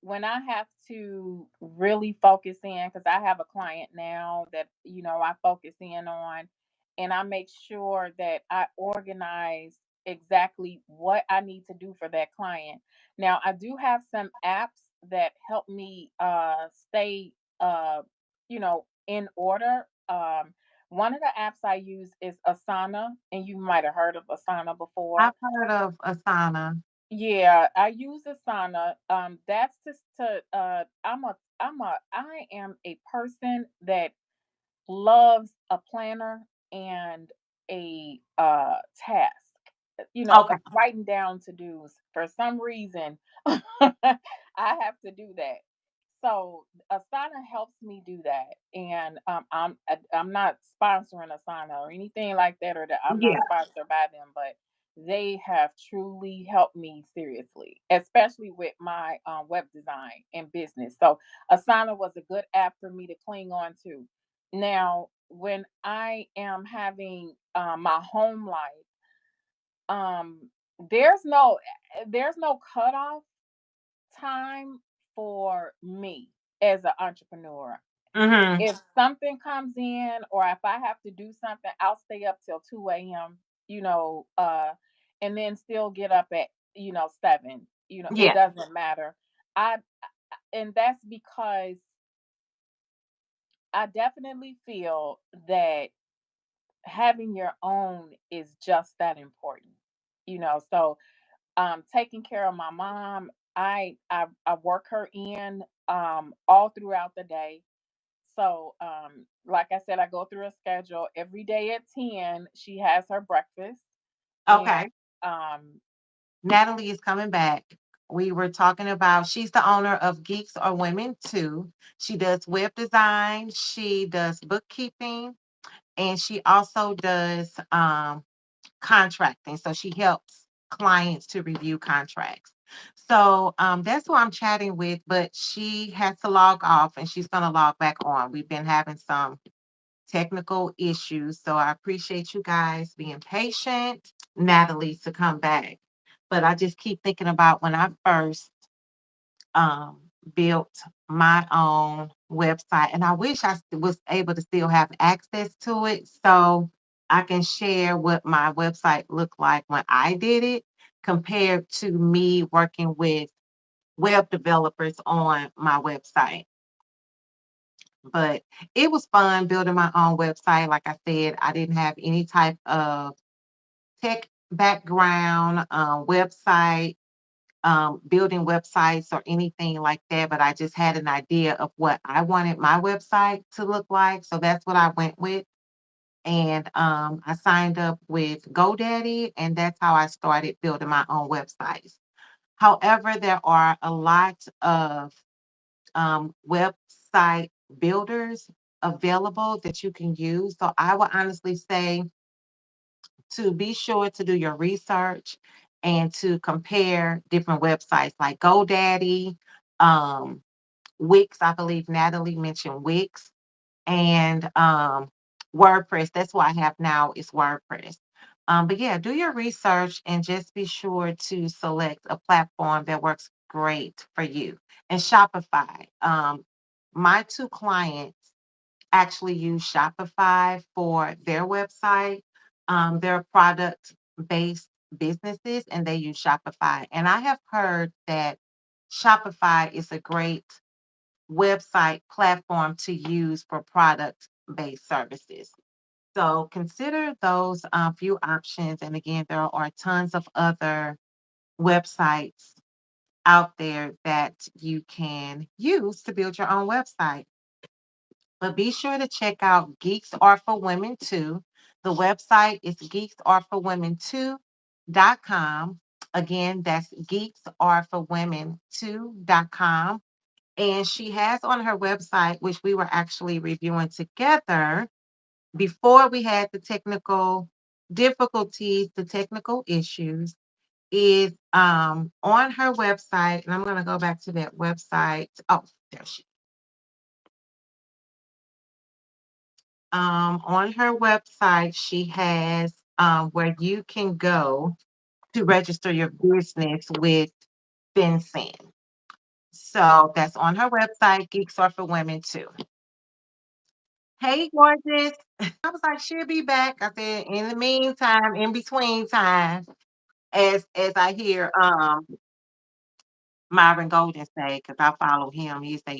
when I have to really focus in, because I have a client now that I focus in on, and I make sure that I organize exactly what I need to do for that client. Now I do have some apps that help me stay in order. One of the apps I use is Asana, and you might have heard of Asana before. I've heard of Asana. Yeah, I use Asana. That's just I am a person that loves a planner and a task. Okay. Writing down to dos. For some reason, I have to do that. So Asana helps me do that, and I'm not sponsoring Asana or anything like that, or that I'm not Yeah. sponsored by them, but they have truly helped me seriously, especially with my web design and business. So Asana was a good app for me to cling on to. Now, when I am having my home life, um, there's no cutoff time for me as an entrepreneur. Mm-hmm. If something comes in or if I have to do something, I'll stay up till 2 a.m., and then still get up at, 7. It Yeah. doesn't matter. I and that's because I definitely feel that having your own is just that important. So taking care of my mom, I work her in all throughout the day. So like I said, I go through a schedule every day at 10. She has her breakfast, and Okay. um Natalie is coming back. We were talking about, she's the owner of Geeks Are Women Too. She does web design, she does bookkeeping, and she also does contracting. So she helps clients to review contracts. So that's who I'm chatting with, but she has to log off and she's going to log back on. We've been having some technical issues. So I appreciate you guys being patient, Natalie, to come back. But I just keep thinking about when I first um, built my own website, and I wish was able to still have access to it so I can share what my website looked like when I did it compared to me working with web developers on my website. But it was fun building my own website. Like I said, I didn't have any type of tech background, website, building websites or anything like that, but I just had an idea of what I wanted my website to look like. So that's what I went with. And I signed up with GoDaddy, and that's how I started building my own websites. However, there are a lot of website builders available that you can use. So I would honestly say to be sure to do your research and to compare different websites like GoDaddy, um, Wix. I believe Natalie mentioned Wix, and WordPress. That's what I have now is WordPress. But yeah, do your research and just be sure to select a platform that works great for you. And Shopify. My two clients actually use Shopify for their website. They're product based businesses and they use Shopify. And I have heard that Shopify is a great website platform to use for product based services. So consider those few options. And again, there are tons of other websites out there that you can use to build your own website. But be sure to check out Geeks Are for Women Too. The website is geeksareforwomen2.com. Again, that's geeksareforwomen2.com. And she has on her website, which we were actually reviewing together before we had the technical difficulties, the technical issues, is on her website. And I'm going to go back to that website. Oh, there she on her website, she has where you can go to register your business with FinCEN. So that's on her website, Geeks Are for Women Too. Hey, gorgeous. I was like, she'll be back. I said, in the meantime, in between time, as I hear Myron Golden say, because I follow him. He say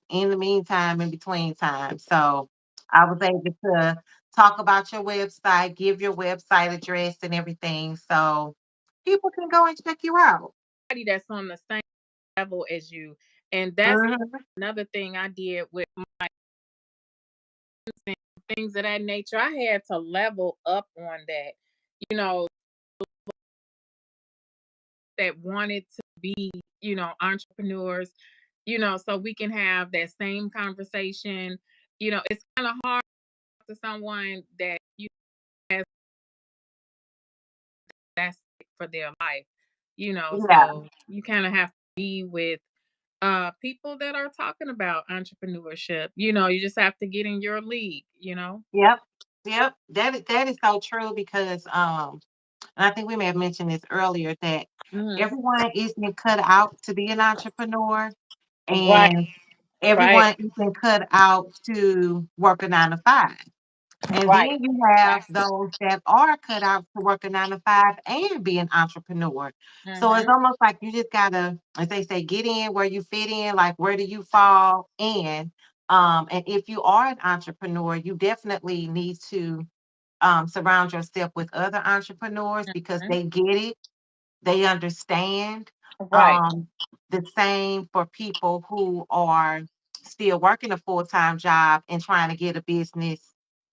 in the meantime, in between time. So I was able to talk about your website, give your website address and everything, so people can go and check you out. That's on the same level as you. And that's Mhm. another thing I did with things of that nature. I had to level up on that. You know, that wanted to be, entrepreneurs, so we can have that same conversation. It's kind of hard to someone that has that's for their life, Yeah, so you kind of have to be with people that are talking about entrepreneurship. You just have to get in your league. yep, yep. That is so true because and I think we may have mentioned this earlier that Hmm. everyone isn't cut out to be an entrepreneur, Right, and right, everyone isn't cut out to work a 9 to 5. And then right. you have Exactly. those that are cut out to work a 9 to 5 and be an entrepreneur. So it's Hmm. almost like you just gotta, as they say, get in where you fit in, like where do you fall in? And if you are an entrepreneur, you definitely need to surround yourself with other entrepreneurs because Hmm. they get it, they understand. Right, Um, the same for people who are still working a full-time job and trying to get a business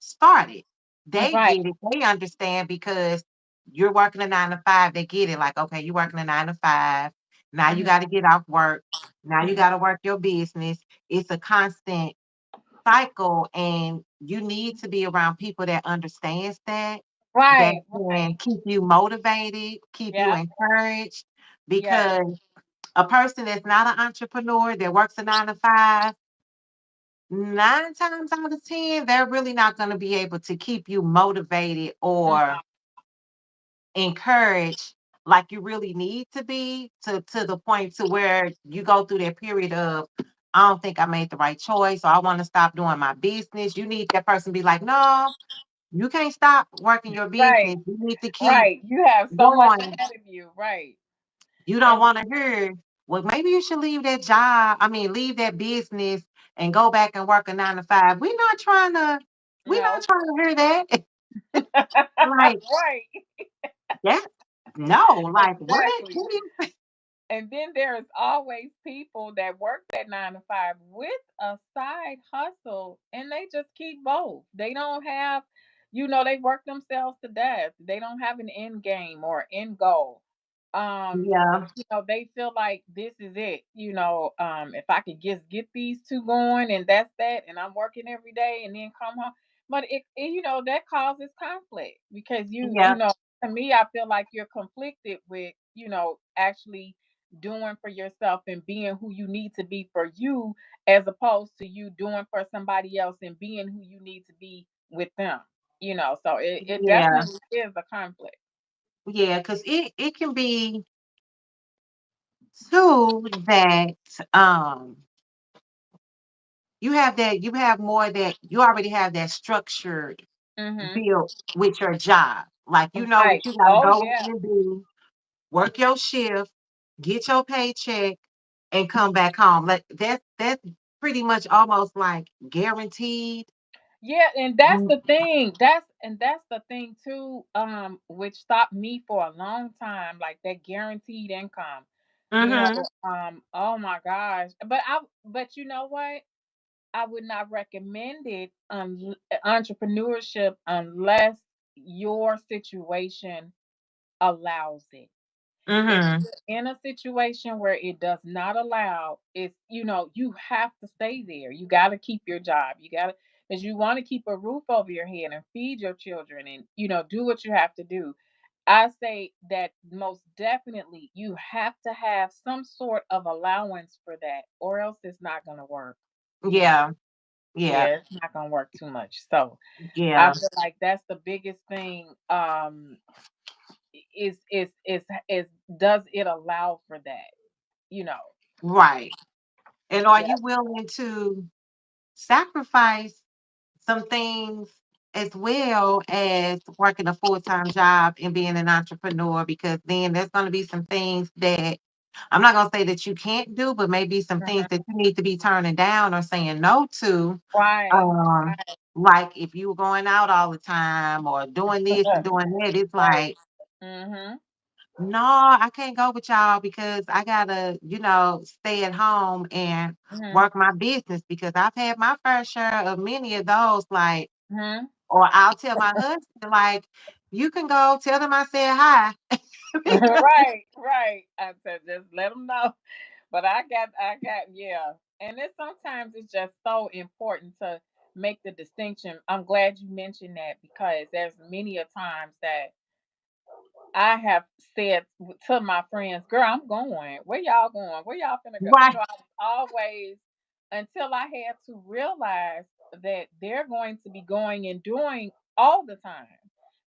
started. They right. get it, they understand because you're working a 9 to 5, they get it. Like, okay, you're working a 9 to 5. Now you Hmm. got to get off work. Now you Hmm. got to work your business. It's a constant cycle and you need to be around people that understands that Right, can right. keep you motivated, keep you Yeah, encouraged, yes. because a person that's not an entrepreneur that works a 9 to 5, 9 times out of 10, they're really not going to be able to keep you motivated or encouraged like you really need to be to the point to where you go through that period of I don't think I made the right choice or I want to stop doing my business. You need that person to be like, no, you can't stop working your Right, business. You need to keep right. You have so much going. ahead of you. Right. You don't And want to hear, well, maybe you should leave that job. I mean, leave that business and go back and work a 9 to 5. We're not no. trying to hear that. Like, Right. that, no, like, what? Exactly. What do you- And then there's always people that work that 9 to 5 with a side hustle and they just keep both. They don't have, they work themselves to death. They don't have an end game or end goal. Yeah, They feel like this is it. If I could just get these two going and that's that, and I'm working every day and then come home. But that causes conflict because yeah, to me, I feel like you're conflicted with, actually doing for yourself and being who you need to be for you, as opposed to you doing for somebody else and being who you need to be with them. So it yeah, definitely is a conflict. yeah, because it can be too that you have more that you already have that structured. Mhm. built with your job. Like you know Right. that you got to Oh go yeah. in and do, work your shift, get your paycheck, and come back home. Like that's pretty much almost like guaranteed. Yeah, and that's the thing. That's the thing too, which stopped me for a long time, like that guaranteed income. You know, Mm-hmm. oh my gosh. But you know what? I would not recommend it entrepreneurship unless your situation allows it. If Mm-hmm. you're in a situation where it does not allow, it's you have to stay there. You got to keep your job. You got to, because you want to keep a roof over your head and feed your children and do what you have to do. I say that most definitely you have to have some sort of allowance for that, or else it's not going to work. You know, Yeah. Yeah. yeah, it's not going to work too much. So I Yeah. feel like that's the biggest thing. Is does it allow for that? You know. Right. And are Yeah. you willing to sacrifice some things as well as working a full-time job and being an entrepreneur? Because then there's going to be some things that I'm not going to say that you can't do, but maybe some things Mhm. that you need to be turning down or saying no to. Right. Um, Right. like if you were going out all the time or doing this and doing that, it's Right. like, Mhm. no, I can't go with y'all because I gotta, stay at home and Mhm. work my business because I've had my fair share of many of those. Like, Mhm. or I'll tell my husband, like, you can go tell them I said hi. Right. Right. I said just let them know. But yeah. And it's sometimes it's just so important to make the distinction. I'm glad you mentioned that because there's many a times that I have said to my friends, "Girl, I'm going. Where y'all going? Where y'all finna go?" Right. I was always until I had to realize that they're going to be going and doing all the time.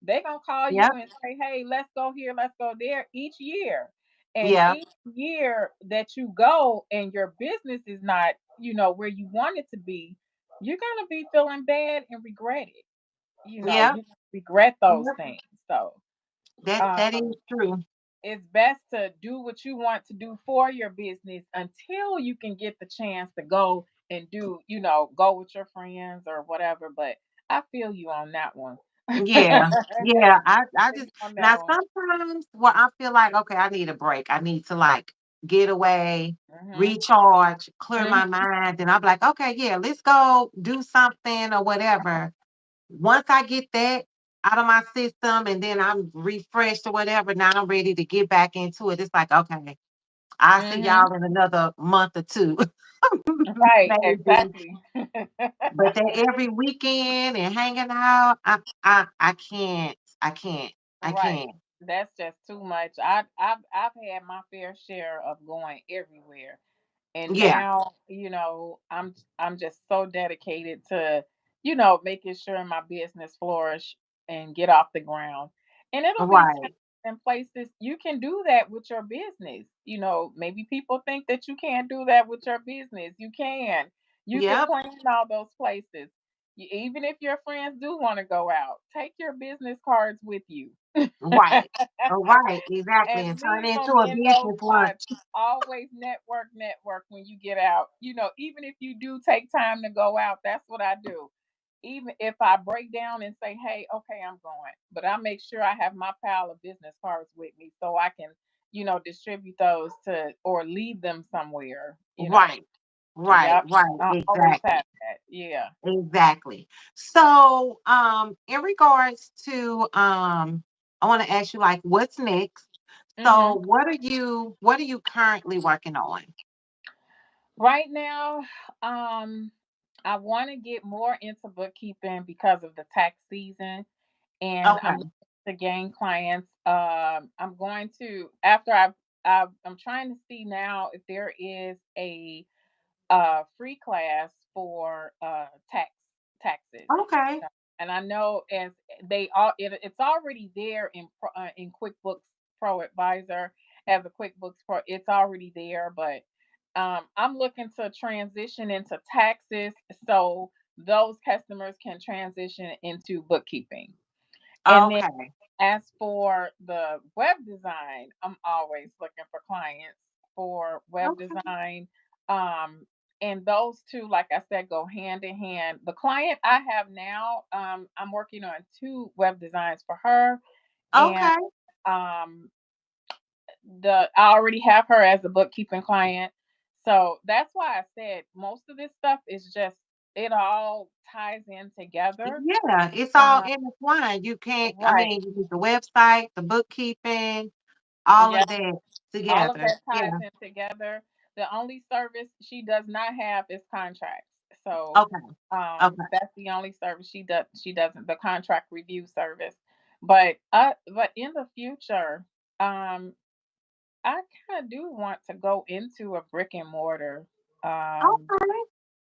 They're gonna call you Yep. and say, "Hey, let's go here, let's go there," each year. And Yep. each year that you go and your business is not, where you want it to be, you're gonna be feeling bad and regret it. Yep. You regret those Yep. things. So That is um true. it's best to do what you want to do for your business until you can get the chance to go and do, go with your friends or whatever. But I feel you on that one. Yeah. Yeah. I Feel just you on now that one. sometimes where I feel like, okay, I need a break. I need to like get away, Mhm. recharge, clear Mhm. my mind. And I'm like, okay, yeah, let's go do something or whatever. Once I get that out of my system and then I'm refreshed or whatever, now I'm ready to get back into it. It's like, okay, I'll see Mhm. y'all in another month or two, Right. maybe. Exactly. But that every weekend and hanging out, I can't. I can't. I Right. can't. That's just too much. I've had my fair share of going everywhere. And Yeah, now I'm just so dedicated to making sure my business flourish and get off the ground. And it'll be times right. and places you can do that with your business. Maybe people think that you can't do that with your business. You can Yep, plan all those places. Even if your friends do want to go out, take your business cards with you. right. Right, exactly. And And turn leave it them into a in those business spots. lunch. Always network when you get out. Even if you do take time to go out, that's what I do. Even if I break down and say, "Hey, okay, I'm going," but I make sure I have my pile of business cards with me so I can, distribute those to or leave them somewhere. Right, right, Yep, right. I always Exactly. have that. Yeah. Exactly. So, in regards to, I want to ask you like, what's next? So, hmm what are you currently working on? Right now, um, I want to get more into bookkeeping because of the tax season and I'm Okay. looking to gain clients. I'm going to after I'm trying to see now if there is a free class for taxes. Okay. And I know as it's already there in QuickBooks Pro Advisor as a QuickBooks Pro. It's already there, but I'm looking to transition into taxes. So those customers can transition into bookkeeping. And then Okay. as for the web design, I'm always looking for clients for web Okay. design. Um, and those two, like I said, go hand in hand. The client I have now, I'm working on two web designs for her, and Okay. um, the I already have her as a bookkeeping client. So that's why I said most of this stuff is just it all ties in together. Yeah, it's all Um, intertwined. You can't, I right. mean, you need the website, the bookkeeping, all Yeah. of that All of together. that ties Yeah. in together. The only service she does not have is contracts. So Okay. Okay. that's the only service she doesn't the contract review service. But in the future, um I kind of do want to go into a brick and mortar. Um Okay.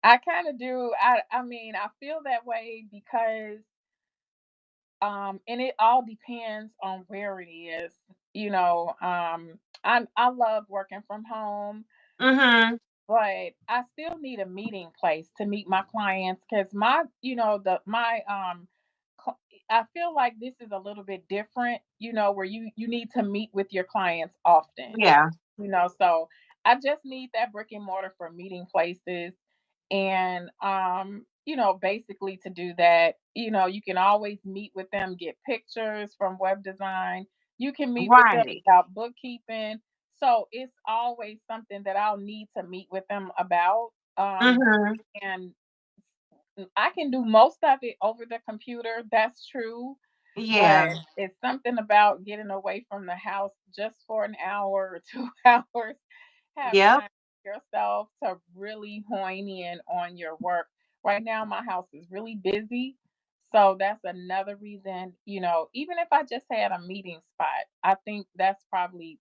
I kind of do. I mean, I feel that way because and it all depends on where it is. You know, I love working from home, Mm-hmm. but I still need a meeting place to meet my clients because my, you know, the my I feel like this is a little bit different, you know, where you need to meet with your clients often, Yeah. you know. So I just need that brick and mortar for meeting places, and you know, basically to do that, you know, you can always meet with them, get pictures from web design. You can meet with them Right. about bookkeeping, so it's always something that I'll need to meet with them about. Mm-hmm. And I can do most of it over the computer. That's true. But Yeah. it's something about getting away from the house just for an hour or 2 hours, have Yep. time for yourself to really hone in on your work. Right now, my house is really busy. So that's another reason, you know, even if I just had a meeting spot, I think that's probably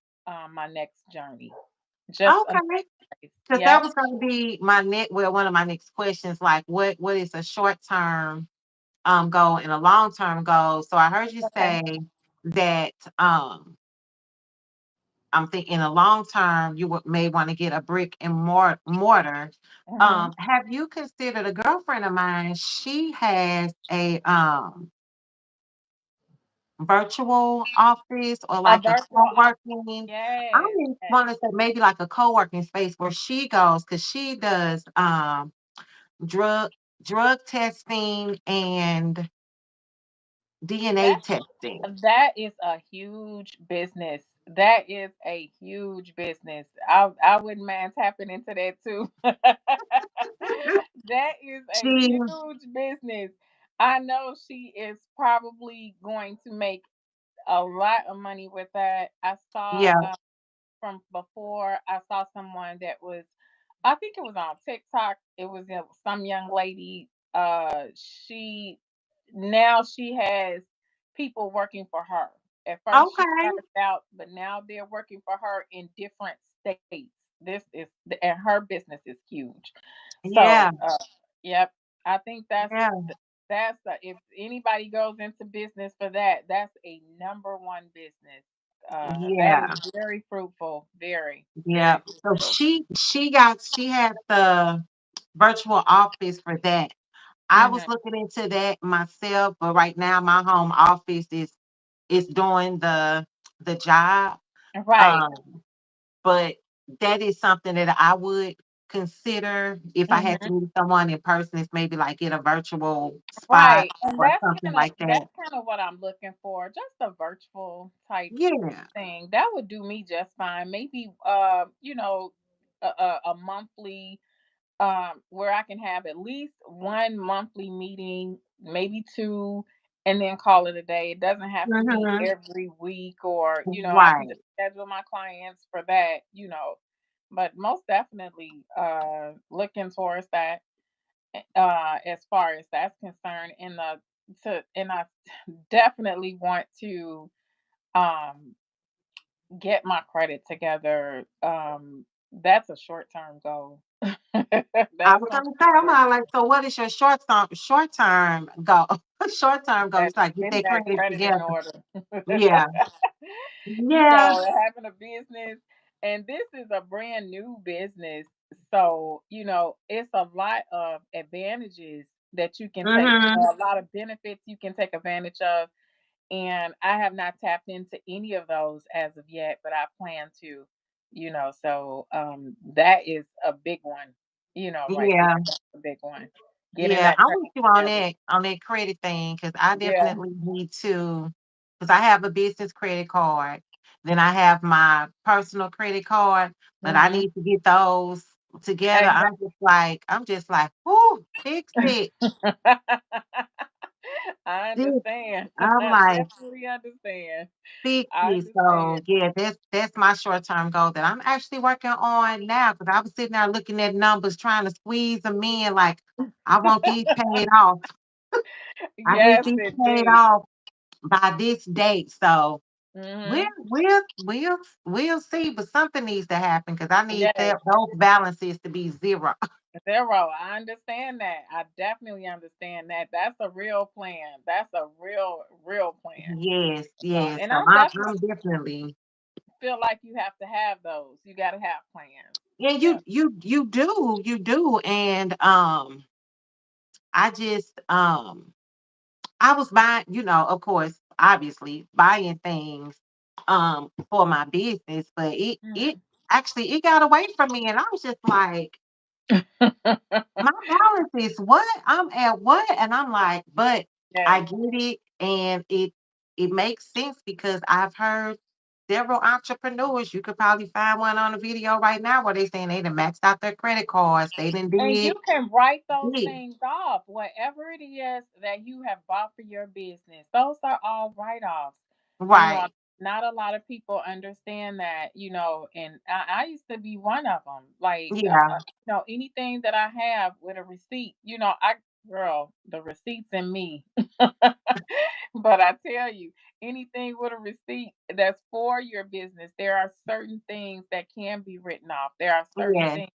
my next journey. Just a Okay. place. Because that Yep. was going to be my next, well, one of my next questions, like what is a short term goal and a long term goal? So I heard you Okay. say that I'm thinking in the long term you may want to get a brick and mortar. Hmm. Have you considered a girlfriend of mine? She has a virtual office or A like a virtual office. co-working. I Yes. Yes. want to say maybe like a co-working space where she goes because she does drug drug testing and DNA That testing. that is a huge business. That is a huge business. I wouldn't mind tapping into that too. That is a She, huge business. I know she is probably going to make a lot of money with that. I saw yeah, from before. I saw someone that was, I think it was on TikTok. It was some young lady. She now she has people working for her. At first, she okay, started out, but now they're working for her in different states. This is and her business is huge. yeah, So, yep, I think yeah, if anybody goes into business for that, that's a number one business. That is yeah. very fruitful, very, Yeah. very So fruitful. she has the virtual office for that. I was Hmm. looking into that myself, but right now my home office is doing the job. Right. Um, but that is something that I would consider if I had to Hmm. meet someone in person. It's maybe like get a virtual spot Right. And or something like that. that's kind of what I'm looking for. Just a virtual type Yeah. thing. That would do me just fine. Maybe you know, a monthly where I can have at least one monthly meeting, maybe two, and then call it a day. It doesn't have to be Hmm. every week, or you know, I can Right. just schedule my clients for that, you know. But most definitely looking towards that as far as that's concerned, and I definitely want to um get my credit together. That's a short-term goal. I That's was gonna gonna be say, a I'm short like, so what is your short term goal? Short term goal. that It's like get getting that that credit credit in together. order. Yeah. You Yeah. know, having a business, and this is a brand new business, so you know, it's a lot of advantages that you can take, Mhm. a lot of benefits you can take advantage of. And I have not tapped into any of those as of yet, but I plan to, so that is a big one, right there. Yeah. That's a big one. Getting Yeah, that I'm with training you together. on that credit thing, because I Yeah. definitely need to, because I have a business credit card, then I have my personal credit card, but I Hmm. need to get those together. Exactly. I'm just like, "Ooh, fix it, I fix." understand. I'm I like, definitely understand. "Fix I it." So, understand. yeah, that's my short-term goal that I'm actually working on now, because I was sitting there looking at numbers, trying to squeeze them in, like, I want these paid off. I need Yes, these paid indeed. off by this date. So we'll Hmm. we'll we'll we'll see, but something needs to happen because I need Yes. those balances to be zero. 0. I understand that. I definitely understand that. That's a real plan. That's a real plan. Yes, yes. And So I I'm definitely definitely, feel like you have to have those. You got to have plans. and Yeah. you do, and I just I was buying, of course, obviously buying things for my business, but it Mhm. actually it got away from me, and I was just like, my balance is what? I'm at what? And I'm like, but I Yes. get it, and it makes sense because I've heard several entrepreneurs. You could probably find one on a video right now where they saying they done maxed out their credit cards. They done And you did can write those this. things off. Whatever it is that you have bought for your business, those are all write offs. You know, Right. not a lot of people understand that, and I used to be one of them. Like, Yeah. anything that I have with a receipt, girl, the receipts in me. But I tell you, anything with a receipt that's for your business, there are certain things that can be written off. There are certain Yes. things,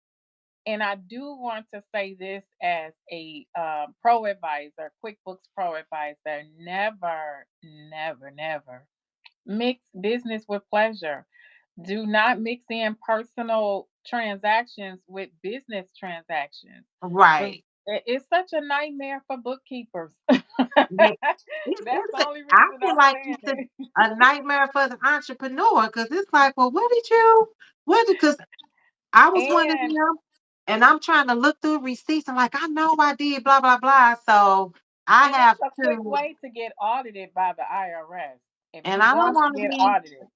and I do want to say this as a pro advisor, QuickBooks pro advisor: never, never, never mix business with pleasure. Do not mix in personal transactions with business transactions. The- Right. It's such a nightmare for bookkeepers. Yeah. That's the only I reason feel I'm like saying it's it. a nightmare for the entrepreneur because it's like, well, because I was one of And them, and I'm trying to look through receipts. I'm like, I know I did blah blah blah. So I and it's have a quick to, way to get audited by the IRS. If and you I don't want to want to get be, audited,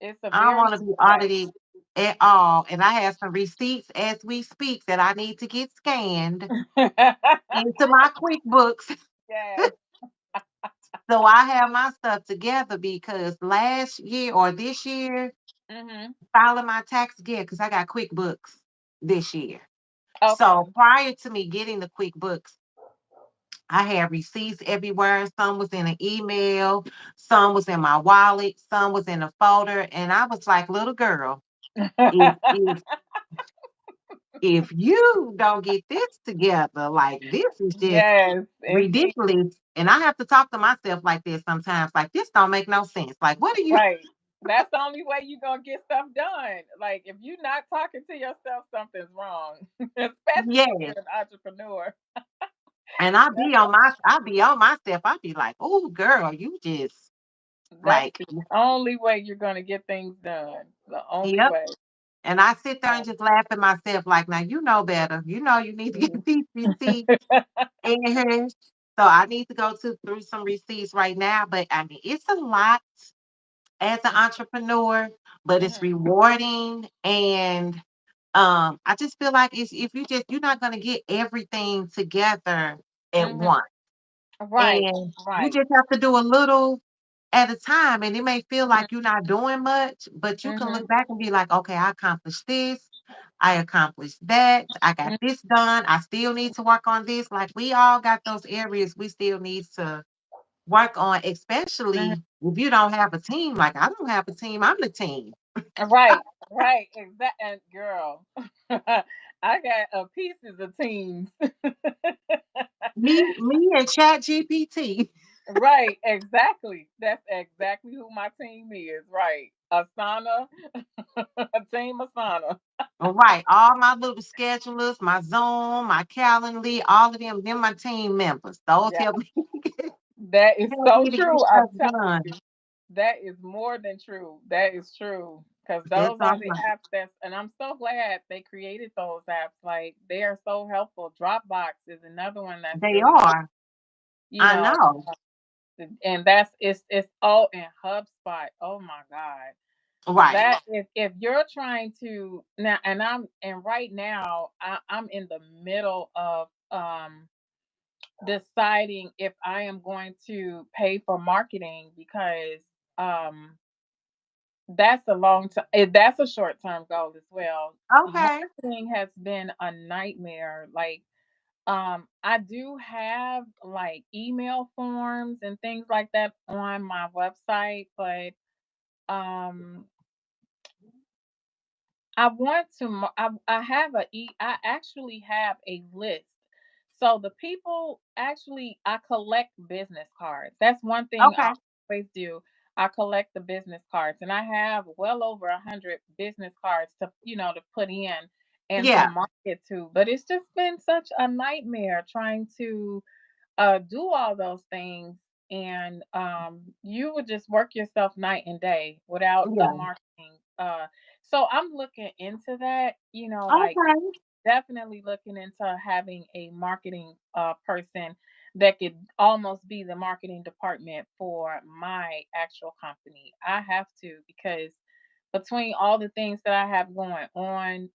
it's a I don't very want to be quick way. audited at all. And I have some receipts as we speak that I need to get scanned into my QuickBooks. Yes. So I have my stuff together because last year or this year, Mhm. filing my tax again because I got QuickBooks this year. So Okay. prior to me getting the QuickBooks, I had receipts everywhere. Some was in an email, some was in my wallet, some was in a folder, and I was like, "Little girl, if if if you don't get this together, like this is just Yes, indeed. ridiculous." And I have to talk to myself like this sometimes. Like this don't make no sense. Like what are you? Right. That's the only way you gonna get stuff done. Like, if you're not talking to yourself, something's wrong. Especially if you're Yes. an entrepreneur. And That's the I be on myself. I be like, "Oh, girl, you just that's like." the only way you're gonna get things done. The only Yep. way. And I sit there and Um, just laugh at myself like, "Now you know better. You know you need to get mhm. these receipts in here." So I need to go through some receipts right now. But I mean, it's a lot as an entrepreneur, but it's Mhm. rewarding. And I just feel like it's if you're not gonna get everything together at Mhm. once. Right. And you Right. just have to do a little at a time. And it may feel Mhm. like you're not doing much, but you can Mhm. look back and be like, okay, I accomplished this. I accomplished that. I got Mhm. this done. I still need to work on this. Like we all got those areas we still need to work on, Mhm. especially if you don't have a team. Like I don't have a team. I'm the team. Right. Right. Exact. And girl, I got pieces of teams. Me and Chat GPT. Right, exactly. That's exactly who my team is. Right. Asana, a team Asana. Right. All my little schedulers, my Zoom, my Calendly, all of them my team members. Those Yeah, help me that is help so me to get true. stuff I'm telling done. you, that is more than true. That is true. Because That's those all are the right. apps and I'm so glad they created those apps. Like they are so helpful. Dropbox is another one that's They really good. are. You I know, know. and that's it's all in HubSpot. Oh my God. Right. That if you're trying to now and right now I'm in the middle of deciding if I am going to pay for marketing because um that's a that's a short term goal as well. Okay. Marketing has been a nightmare. Like I do have like email forms and things like that on my website, but um I want to. I have I actually have a list. So the people actually, I collect business cards. That's one thing I Okay. always do. I collect the business cards, and I have well over 100 business cards to to put in and to Yeah. market to. But it's just been such a nightmare trying to do all those things, and you would just work yourself night and day without the Yeah. marketing. So I'm looking into that, like Okay. definitely looking into having a marketing person that could almost be the marketing department for my actual company. I have to because between all the things that I have going on,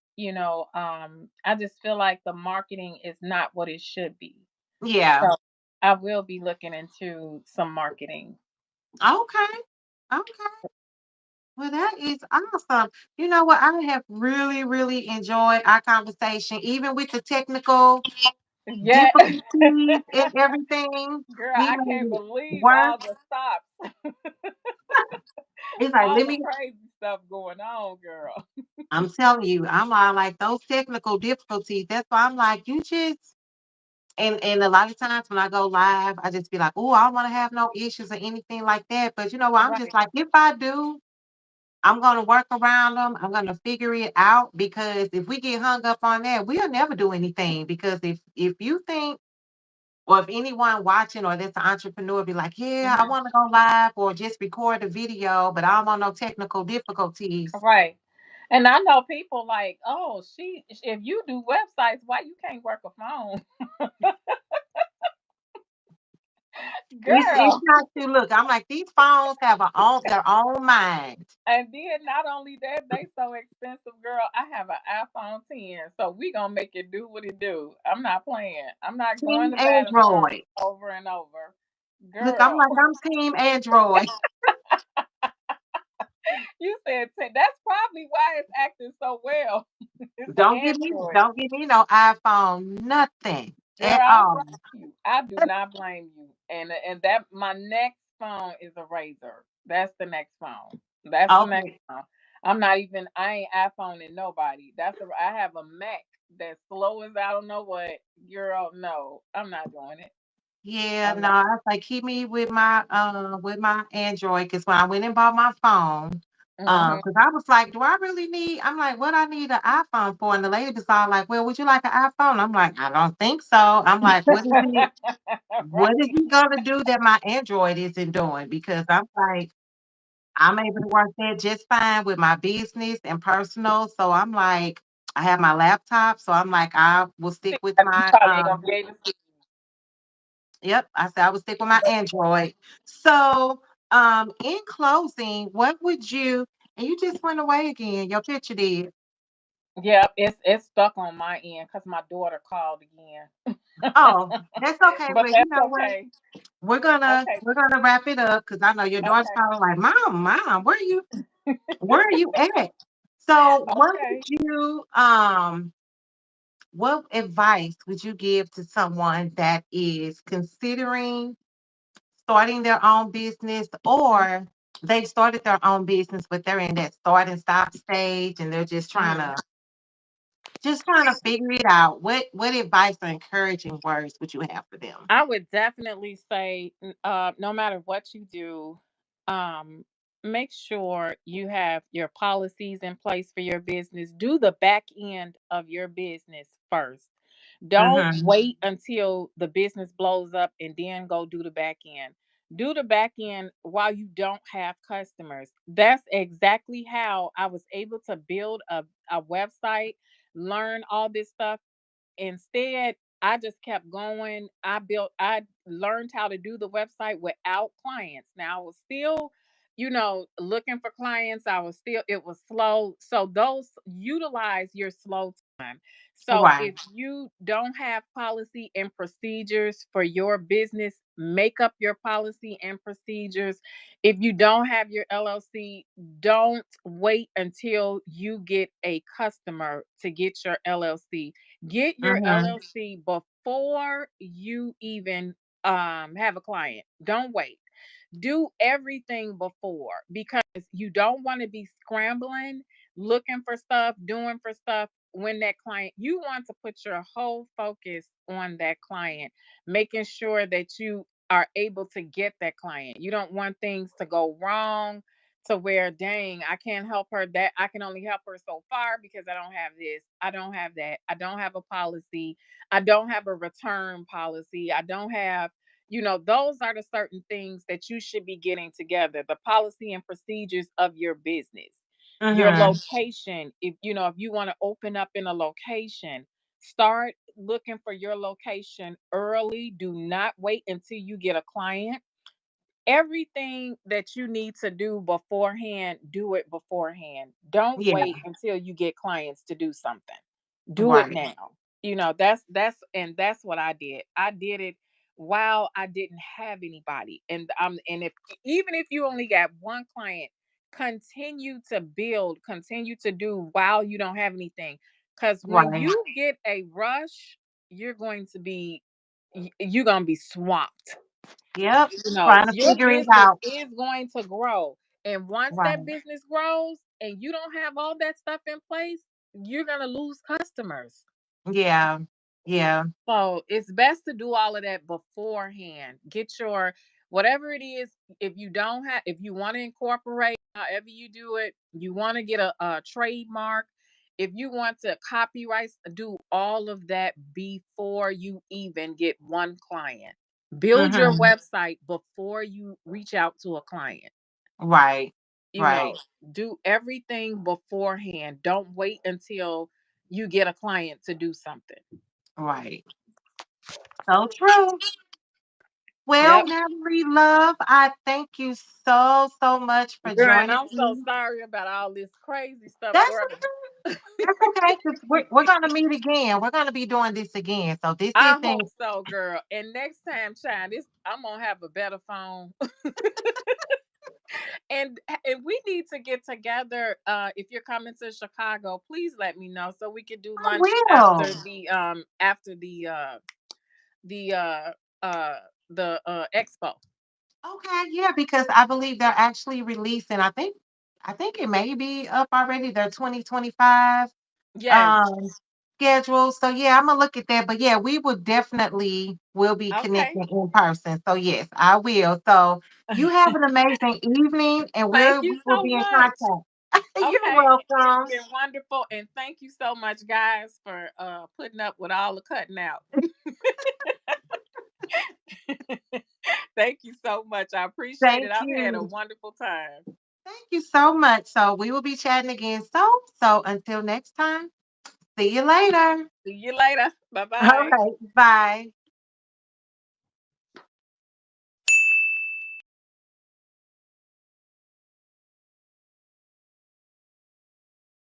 I just feel like the marketing is not what it should be. Yeah. So I will be looking into some marketing. Okay. Okay. Well, that is awesome. You know what? I have really, really enjoyed our conversation, even with the technical Yeah, difficulties and everything. girl, We I made can't it believe work. all the stops, It's like, all let the me, crazy stuff going on, girl. I'm telling you, I'm all like those technical difficulties. That's why I'm like, you just, and a lot of times when I go live, I just be like, oh, I don't want to have no issues or anything like that. But you know what? I'm just Right, like, if I do, I'm gonna work around them. I'm gonna figure it out because if we get hung up on that, we'll never do anything. Because if you think, or if anyone watching or that's an entrepreneur be like, yeah, I mhm, want to go live or just record a video, but I don't want no technical difficulties. right. And I know people like, oh, if you do websites, why you can't work a phone, It's girl? not to look. I'm like, these phones have their own mind. And then not only that, they so expensive, girl. I have an iPhone 10, so we gonna make it do what it do. I'm not playing. I'm not going Team to buy the phone Android. over and over, Look, I'm girl. like, I'm team Android. You said 10. That's probably why it's acting so well. It's an Android. Don't give me no iPhone, nothing Girl, at I don't all. blame you. I do not blame you. And that my next phone is a Razor. That's the next phone. That's the next Okay. phone. I ain't iPhoneing nobody. I have a Mac that's slow as I don't know what. Girl, no, I'm not doing it. Yeah, I'm no, not. I was like, keep me with my Android because when I went and bought my phone, Hmm. because I was like, do I really need I'm like, what I need an iPhone for? And the lady was all like, well, would you like an iPhone? I'm like, I don't think so. I'm like, what is Right. it gonna do that my Android isn't doing? Because I'm like, I'm able to work that just fine with my business and personal. So I'm like, I have my laptop, so I'm like, I will stick See, with you my probably ain't gonna be able to see. yep, I said I would stick with my Android. So in closing, what would you and you just went away again, your picture did. Yeah, it's stuck on my end because my daughter called again. Oh, that's okay. But Well, you that's know what? okay. We're Okay. gonna wrap it up because I know your daughter's Okay. probably like, Mom, where are you at? So Okay. what advice would you give to someone that is considering starting their own business Mhm, or they've started their own business, but they're in that start and stop stage and they're mhm. just trying to figure it out. What advice or encouraging words would you have for them? I would definitely say, no matter what you do, um, make sure you have your policies in place for your business. Do the back end of your business first. Don't Mm-hmm. wait until the business blows up and then go do the back end. Do the back end while you don't have customers. That's exactly how I was able to build a website, learn all this stuff. Instead, I just kept going. I learned how to do the website without clients. Now I was still, looking for clients. It was slow. So those utilize your slow time. So Right. if you don't have policy and procedures for your business, make up your policy and procedures. If you don't have your LLC, don't wait until you get a customer to get your LLC. Get your Mm-hmm. LLC before you even have a client. Don't wait. Do everything before, because you don't want to be scrambling, looking for stuff, doing for stuff when that client, you want to put your whole focus on that client, making sure that you are able to get that client. You don't want things to go wrong to where, dang, I can't help her, that I can only help her so far because I don't have this, I don't have that, I don't have a policy, I don't have a return policy, I don't have, those are the certain things that you should be getting together, the policy and procedures of your business. Your Mm-hmm. location, if you want to open up in a location, start looking for your location early. Do not wait until you get a client. Everything that you need to do beforehand, do it beforehand. Don't Yeah. wait until you get clients to do something. Do it Right. now. That's what I did. I did it while I didn't have anybody. And if even if you only got one client, continue to build, continue to do while you don't have anything. Cuz when Right. you get a rush, you're going to be you're going to be swamped. Yep. Trying to Your figure it business out. is going to grow. And once that Right. business grows and you don't have all that stuff in place, you're going to lose customers. Yeah. Yeah. So it's best to do all of that beforehand. Get your whatever it is. If you want to incorporate, however you do it, you want to get a trademark. If you want to copyright, do all of that before you even get one client. Build your Mm-hmm. website before you reach out to a client. Right. You know, Right. do everything beforehand. Don't wait until you get a client to do something. Right. So true. Well, Yep. Natalie Love, I thank you so, so much for Girl, and joining I'm so me. sorry about all this crazy stuff, That's girl. okay. That's okay. 'Cause we're going to meet again. We're going to be doing this again. So this I hope isn't. so, girl. And next time, Shine, this I'm gonna have a better phone. And we need to get together. If you're coming to Chicago, please let me know so we could do I lunch will. after the uh uh the expo. Okay. Yeah, because I believe they're actually releasing, I think it may be up already, their 2025 Yes. um schedule. So yeah, I'm gonna look at that. But yeah, we will be Okay. connecting in person. So yes, I will. So you have an amazing evening and Thank you we will so be in much. contact. You're Okay, it's welcome. been wonderful, and thank you so much, guys, for putting up with all the cutting out. Thank you so much. I appreciate it. Thank I've had a you. wonderful time. Thank you so much. So we will be chatting again. So until next time, see you later. See you later. Bye All bye. right. Bye.